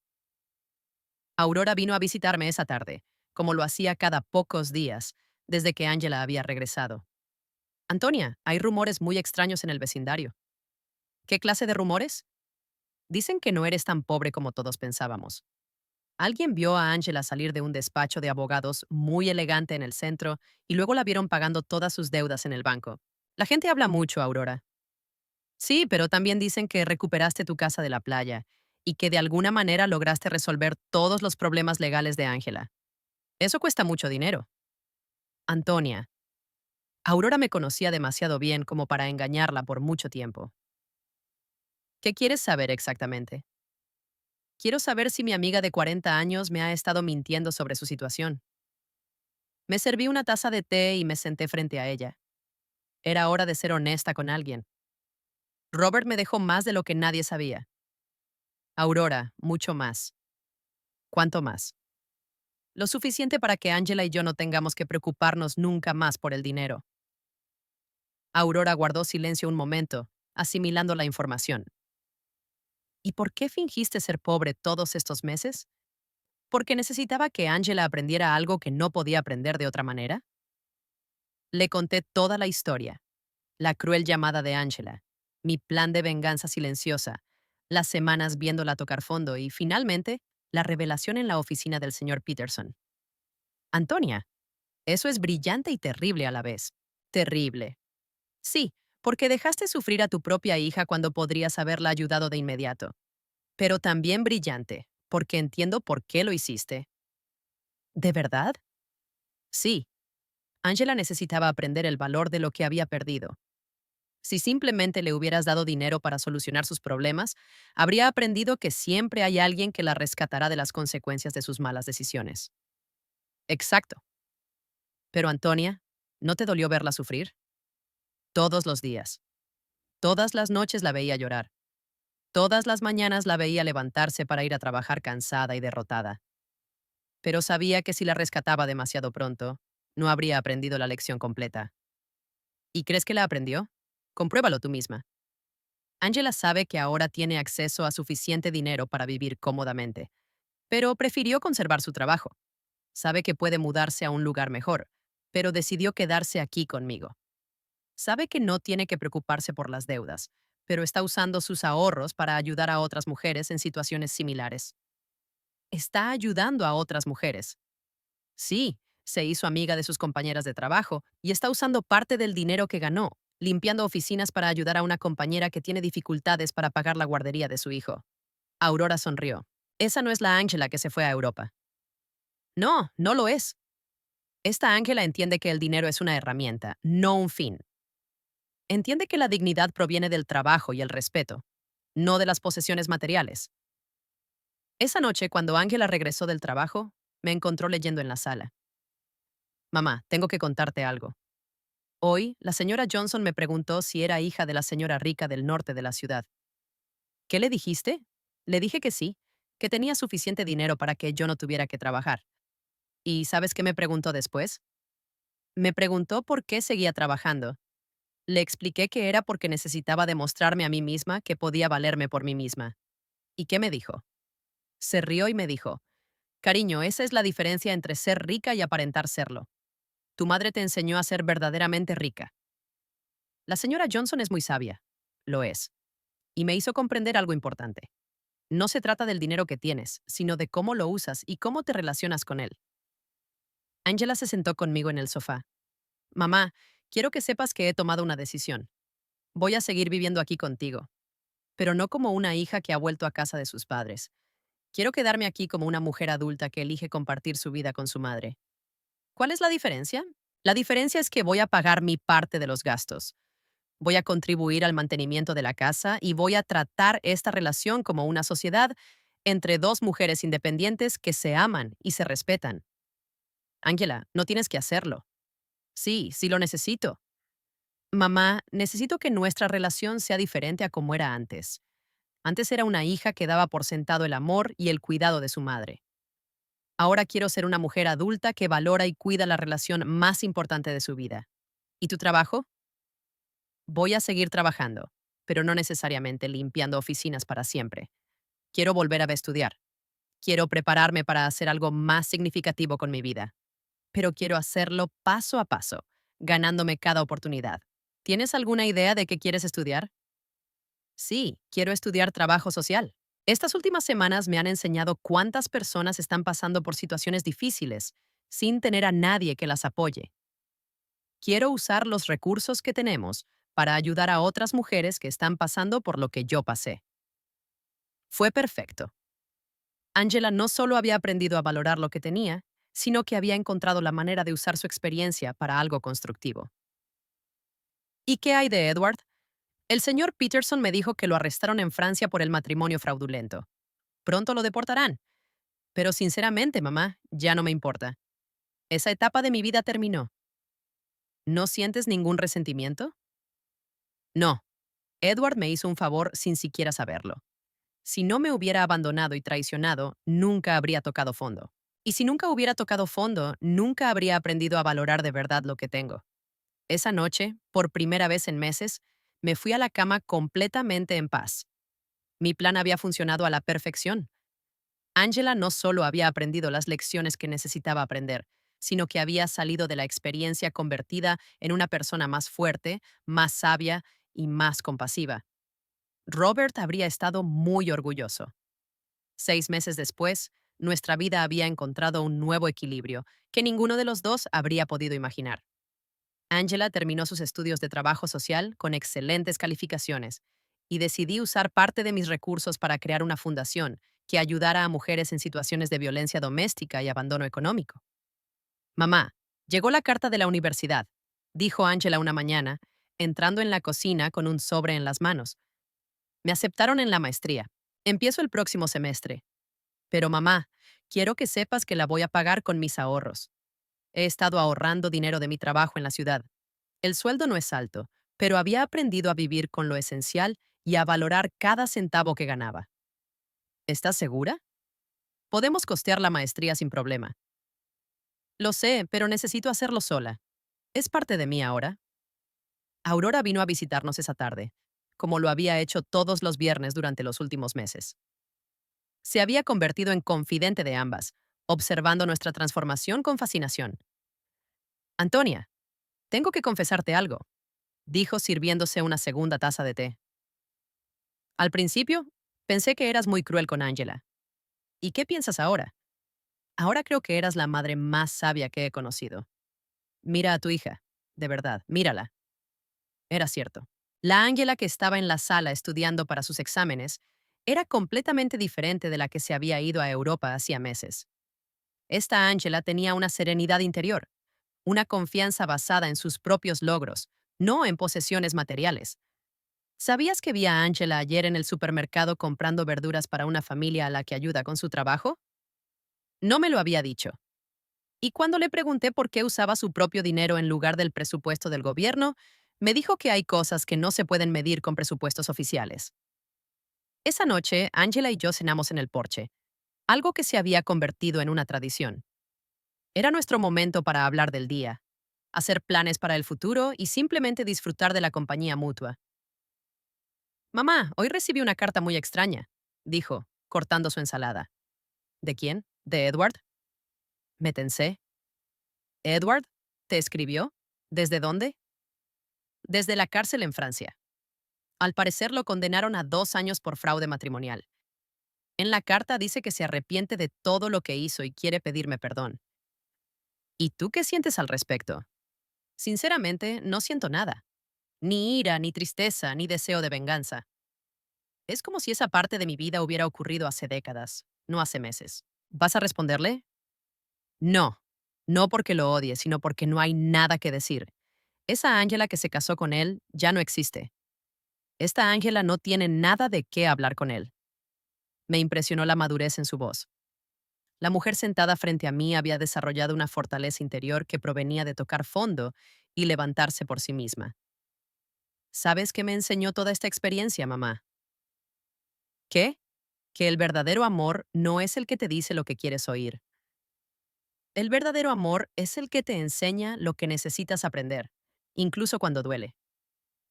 Aurora vino a visitarme esa tarde, como lo hacía cada pocos días, desde que Angela había regresado. Antonia, hay rumores muy extraños en el vecindario. ¿Qué clase de rumores? Dicen que no eres tan pobre como todos pensábamos. Alguien vio a Angela salir de un despacho de abogados muy elegante en el centro y luego la vieron pagando todas sus deudas en el banco. La gente habla mucho, Aurora. Sí, pero también dicen que recuperaste tu casa de la playa y que de alguna manera lograste resolver todos los problemas legales de Angela. Eso cuesta mucho dinero. Antonia, Aurora me conocía demasiado bien como para engañarla por mucho tiempo. ¿Qué quieres saber exactamente? Quiero saber si mi amiga de 40 años me ha estado mintiendo sobre su situación. Me serví una taza de té y me senté frente a ella. Era hora de ser honesta con alguien. Robert me dejó más de lo que nadie sabía. Aurora, mucho más. ¿Cuánto más? Lo suficiente para que Angela y yo no tengamos que preocuparnos nunca más por el dinero. Aurora guardó silencio un momento, asimilando la información. ¿Y por qué fingiste ser pobre todos estos meses? ¿Porque necesitaba que Angela aprendiera algo que no podía aprender de otra manera? Le conté toda la historia, la cruel llamada de Angela, mi plan de venganza silenciosa, las semanas viéndola tocar fondo y, finalmente, la revelación en la oficina del señor Peterson. Antonia, eso es brillante y terrible a la vez. Terrible. Sí, porque dejaste sufrir a tu propia hija cuando podrías haberla ayudado de inmediato. Pero también brillante, porque entiendo por qué lo hiciste. ¿De verdad? Sí. Angela necesitaba aprender el valor de lo que había perdido. Si simplemente le hubieras dado dinero para solucionar sus problemas, habría aprendido que siempre hay alguien que la rescatará de las consecuencias de sus malas decisiones. Exacto. Pero Antonia, ¿no te dolió verla sufrir? Todos los días. Todas las noches la veía llorar. Todas las mañanas la veía levantarse para ir a trabajar cansada y derrotada. Pero sabía que si la rescataba demasiado pronto, no habría aprendido la lección completa. ¿Y crees que la aprendió? Compruébalo tú misma. Angela sabe que ahora tiene acceso a suficiente dinero para vivir cómodamente, pero prefirió conservar su trabajo. Sabe que puede mudarse a un lugar mejor, pero decidió quedarse aquí conmigo. Sabe que no tiene que preocuparse por las deudas, pero está usando sus ahorros para ayudar a otras mujeres en situaciones similares. Está ayudando a otras mujeres. Sí, se hizo amiga de sus compañeras de trabajo y está usando parte del dinero que ganó, limpiando oficinas para ayudar a una compañera que tiene dificultades para pagar la guardería de su hijo. Aurora sonrió. Esa no es la Angela que se fue a Europa. No, no lo es. Esta Ángela entiende que el dinero es una herramienta, no un fin. Entiende que la dignidad proviene del trabajo y el respeto, no de las posesiones materiales. Esa noche, cuando Ángela regresó del trabajo, me encontró leyendo en la sala. Mamá, tengo que contarte algo. Hoy, la señora Johnson me preguntó si era hija de la señora rica del norte de la ciudad. ¿Qué le dijiste? Le dije que sí, que tenía suficiente dinero para que yo no tuviera que trabajar. ¿Y sabes qué me preguntó después? Me preguntó por qué seguía trabajando. Le expliqué que era porque necesitaba demostrarme a mí misma que podía valerme por mí misma. ¿Y qué me dijo? Se rió y me dijo, cariño, esa es la diferencia entre ser rica y aparentar serlo. Tu madre te enseñó a ser verdaderamente rica. La señora Johnson es muy sabia. Lo es. Y me hizo comprender algo importante. No se trata del dinero que tienes, sino de cómo lo usas y cómo te relacionas con él. Angela se sentó conmigo en el sofá. Mamá, quiero que sepas que he tomado una decisión. Voy a seguir viviendo aquí contigo, pero no como una hija que ha vuelto a casa de sus padres. Quiero quedarme aquí como una mujer adulta que elige compartir su vida con su madre. ¿Cuál es la diferencia? La diferencia es que voy a pagar mi parte de los gastos. Voy a contribuir al mantenimiento de la casa y voy a tratar esta relación como una sociedad entre dos mujeres independientes que se aman y se respetan. Ángela, no tienes que hacerlo. Sí, sí lo necesito. Mamá, necesito que nuestra relación sea diferente a como era antes. Antes era una hija que daba por sentado el amor y el cuidado de su madre. Ahora quiero ser una mujer adulta que valora y cuida la relación más importante de su vida. ¿Y tu trabajo? Voy a seguir trabajando, pero no necesariamente limpiando oficinas para siempre. Quiero volver a estudiar. Quiero prepararme para hacer algo más significativo con mi vida. Pero quiero hacerlo paso a paso, ganándome cada oportunidad. ¿Tienes alguna idea de qué quieres estudiar? Sí, quiero estudiar trabajo social. Estas últimas semanas me han enseñado cuántas personas están pasando por situaciones difíciles sin tener a nadie que las apoye. Quiero usar los recursos que tenemos para ayudar a otras mujeres que están pasando por lo que yo pasé. Fue perfecto. Angela no solo había aprendido a valorar lo que tenía, sino que había encontrado la manera de usar su experiencia para algo constructivo. ¿Y qué hay de Edward? El señor Peterson me dijo que lo arrestaron en Francia por el matrimonio fraudulento. Pronto lo deportarán. Pero sinceramente, mamá, ya no me importa. Esa etapa de mi vida terminó. ¿No sientes ningún resentimiento? No. Edward me hizo un favor sin siquiera saberlo. Si no me hubiera abandonado y traicionado, nunca habría tocado fondo. Y si nunca hubiera tocado fondo, nunca habría aprendido a valorar de verdad lo que tengo. Esa noche, por primera vez en meses, me fui a la cama completamente en paz. Mi plan había funcionado a la perfección. Angela no solo había aprendido las lecciones que necesitaba aprender, sino que había salido de la experiencia convertida en una persona más fuerte, más sabia y más compasiva. Robert habría estado muy orgulloso. 6 meses después, nuestra vida había encontrado un nuevo equilibrio que ninguno de los dos habría podido imaginar. Angela terminó sus estudios de trabajo social con excelentes calificaciones y decidí usar parte de mis recursos para crear una fundación que ayudara a mujeres en situaciones de violencia doméstica y abandono económico. Mamá, llegó la carta de la universidad, dijo Angela una mañana, entrando en la cocina con un sobre en las manos. Me aceptaron en la maestría. Empiezo el próximo semestre. Pero mamá, quiero que sepas que la voy a pagar con mis ahorros. He estado ahorrando dinero de mi trabajo en la ciudad. El sueldo no es alto, pero había aprendido a vivir con lo esencial y a valorar cada centavo que ganaba. ¿Estás segura? Podemos costear la maestría sin problema. Lo sé, pero necesito hacerlo sola. Es parte de mí ahora. Aurora vino a visitarnos esa tarde. como lo había hecho todos los viernes durante los últimos meses. Se había convertido en confidente de ambas, observando nuestra transformación con fascinación. Antonia, tengo que confesarte algo, dijo sirviéndose una segunda taza de té. Al principio, pensé que eras muy cruel con Angela. ¿Y qué piensas ahora? Ahora creo que eras la madre más sabia que he conocido. Mira a tu hija. De verdad, mírala. Era cierto. La Ángela que estaba en la sala estudiando para sus exámenes era completamente diferente de la que se había ido a Europa hacía meses. Esta Ángela tenía una serenidad interior, una confianza basada en sus propios logros, no en posesiones materiales. ¿Sabías que vi a Ángela ayer en el supermercado comprando verduras para una familia a la que ayuda con su trabajo? No me lo había dicho. Y cuando le pregunté por qué usaba su propio dinero en lugar del presupuesto del gobierno, me dijo que hay cosas que no se pueden medir con presupuestos oficiales. Esa noche, Angela y yo cenamos en el porche, algo que se había convertido en una tradición. Era nuestro momento para hablar del día, hacer planes para el futuro y simplemente disfrutar de la compañía mutua. Mamá, hoy recibí una carta muy extraña, dijo, cortando su ensalada. ¿De quién? ¿De Edward? Me tensé. ¿Edward? ¿Te escribió? ¿Desde dónde? Desde la cárcel en Francia. Al parecer lo condenaron a 2 años por fraude matrimonial. En la carta dice que se arrepiente de todo lo que hizo y quiere pedirme perdón. ¿Y tú qué sientes al respecto? Sinceramente, no siento nada. Ni ira, ni tristeza, ni deseo de venganza. Es como si esa parte de mi vida hubiera ocurrido hace décadas, no hace meses. ¿Vas a responderle? No. No porque lo odie, sino porque no hay nada que decir. Esa Ángela que se casó con él ya no existe. Esta Ángela no tiene nada de qué hablar con él. Me impresionó la madurez en su voz. La mujer sentada frente a mí había desarrollado una fortaleza interior que provenía de tocar fondo y levantarse por sí misma. ¿Sabes qué me enseñó toda esta experiencia, mamá? ¿Qué? Que el verdadero amor no es el que te dice lo que quieres oír. El verdadero amor es el que te enseña lo que necesitas aprender, incluso cuando duele.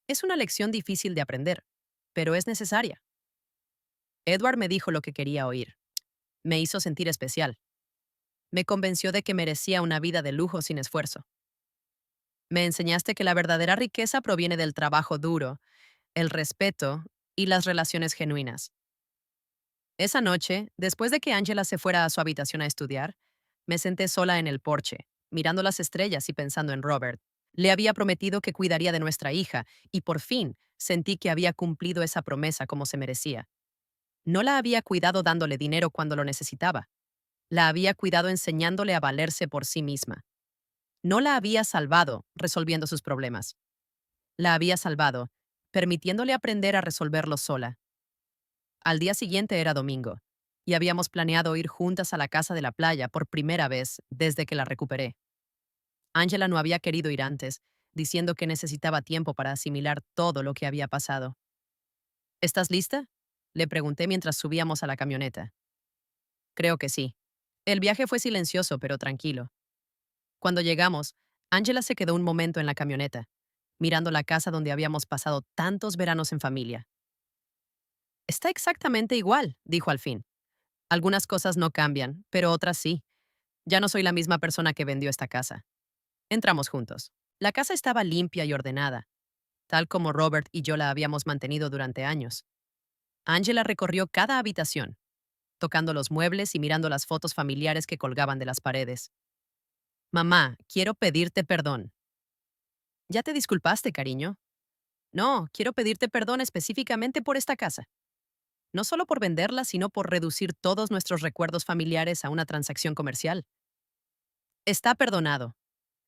Es una lección difícil de aprender, pero es necesaria. Edward me dijo lo que quería oír. Me hizo sentir especial. Me convenció de que merecía una vida de lujo sin esfuerzo. Me enseñaste que la verdadera riqueza proviene del trabajo duro, el respeto y las relaciones genuinas. Esa noche, después de que Angela se fuera a su habitación a estudiar, me senté sola en el porche, mirando las estrellas y pensando en Robert. Le había prometido que cuidaría de nuestra hija, y por fin sentí que había cumplido esa promesa como se merecía. No la había cuidado dándole dinero cuando lo necesitaba. La había cuidado enseñándole a valerse por sí misma. No la había salvado resolviendo sus problemas. La había salvado, permitiéndole aprender a resolverlos sola. Al día siguiente era domingo, y habíamos planeado ir juntas a la casa de la playa por primera vez desde que la recuperé. Angela no había querido ir antes, diciendo que necesitaba tiempo para asimilar todo lo que había pasado. ¿Estás lista? Le pregunté mientras subíamos a la camioneta. Creo que sí. El viaje fue silencioso pero tranquilo. Cuando llegamos, Angela se quedó un momento en la camioneta, mirando la casa donde habíamos pasado tantos veranos en familia. Está exactamente igual, dijo al fin. Algunas cosas no cambian, pero otras sí. Ya no soy la misma persona que vendió esta casa. Entramos juntos. La casa estaba limpia y ordenada, tal como Robert y yo la habíamos mantenido durante años. Angela recorrió cada habitación, tocando los muebles y mirando las fotos familiares que colgaban de las paredes. Mamá, quiero pedirte perdón. ¿Ya te disculpaste, cariño? No, quiero pedirte perdón específicamente por esta casa. No solo por venderla, sino por reducir todos nuestros recuerdos familiares a una transacción comercial. Está perdonado.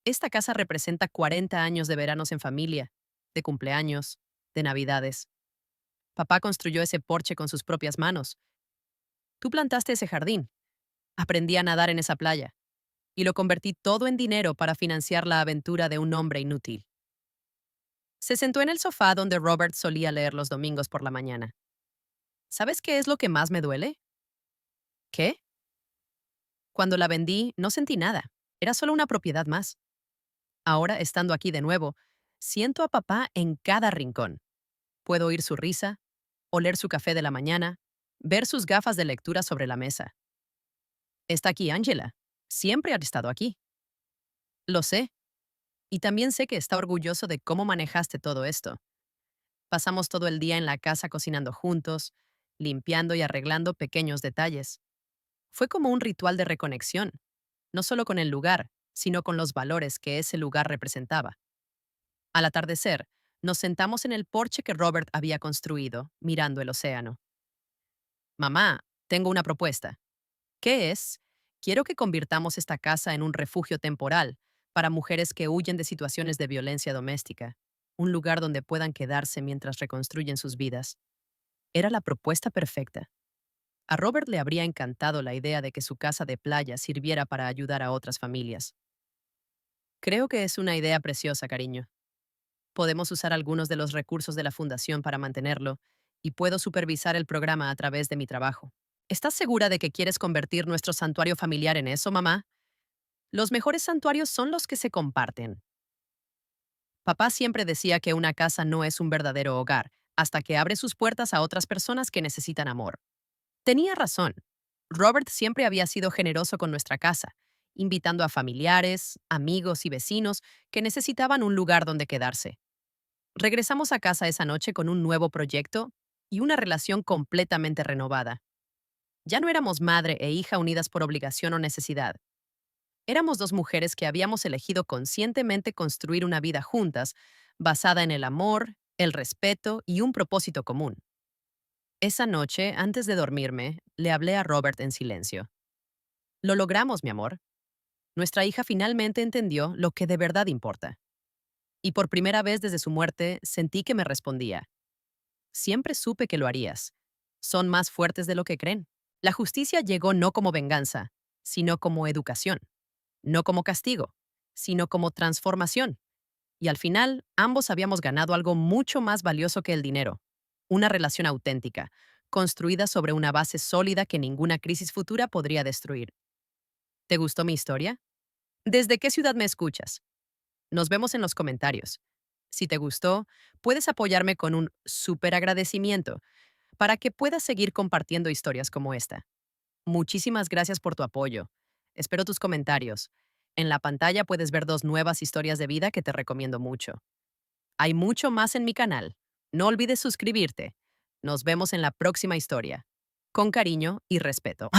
Esta casa representa 40 años de veranos en familia, de cumpleaños, de navidades. Papá construyó ese porche con sus propias manos. Tú plantaste ese jardín. Aprendí a nadar en esa playa. Y lo convertí todo en dinero para financiar la aventura de un hombre inútil. Se sentó en el sofá donde Robert solía leer los domingos por la mañana. ¿Sabes qué es lo que más me duele? ¿Qué? Cuando la vendí, no sentí nada. Era solo una propiedad más. Ahora, estando aquí de nuevo, siento a papá en cada rincón. Puedo oír su risa, oler su café de la mañana, ver sus gafas de lectura sobre la mesa. Está aquí Angela. Siempre ha estado aquí. Lo sé. Y también sé que está orgulloso de cómo manejaste todo esto. Pasamos todo el día en la casa cocinando juntos, limpiando y arreglando pequeños detalles. Fue como un ritual de reconexión, no solo con el lugar, sino con los valores que ese lugar representaba. Al atardecer, nos sentamos en el porche que Robert había construido, mirando el océano. Mamá, tengo una propuesta. ¿Qué es? Quiero que convirtamos esta casa en un refugio temporal para mujeres que huyen de situaciones de violencia doméstica, un lugar donde puedan quedarse mientras reconstruyen sus vidas. Era la propuesta perfecta. A Robert le habría encantado la idea de que su casa de playa sirviera para ayudar a otras familias. Creo que es una idea preciosa, cariño. Podemos usar algunos de los recursos de la fundación para mantenerlo y puedo supervisar el programa a través de mi trabajo. ¿Estás segura de que quieres convertir nuestro santuario familiar en eso, mamá? Los mejores santuarios son los que se comparten. Papá siempre decía que una casa no es un verdadero hogar hasta que abre sus puertas a otras personas que necesitan amor. Tenía razón. Robert siempre había sido generoso con nuestra casa, invitando a familiares, amigos y vecinos que necesitaban un lugar donde quedarse. Regresamos a casa esa noche con un nuevo proyecto y una relación completamente renovada. Ya no éramos madre e hija unidas por obligación o necesidad. Éramos dos mujeres que habíamos elegido conscientemente construir una vida juntas, basada en el amor, el respeto y un propósito común. Esa noche, antes de dormirme, le hablé a Robert en silencio. Lo logramos, mi amor. Nuestra hija finalmente entendió lo que de verdad importa. Y por primera vez desde su muerte, sentí que me respondía. Siempre supe que lo harías. Son más fuertes de lo que creen. La justicia llegó no como venganza, sino como educación. No como castigo, sino como transformación. Y al final, ambos habíamos ganado algo mucho más valioso que el dinero. Una relación auténtica, construida sobre una base sólida que ninguna crisis futura podría destruir. ¿Te gustó mi historia? ¿Desde qué ciudad me escuchas? Nos vemos en los comentarios. Si te gustó, puedes apoyarme con un súper agradecimiento para que puedas seguir compartiendo historias como esta. Muchísimas gracias por tu apoyo. Espero tus comentarios. En la pantalla puedes ver dos nuevas historias de vida que te recomiendo mucho. Hay mucho más en mi canal. No olvides suscribirte. Nos vemos en la próxima historia. Con cariño y respeto.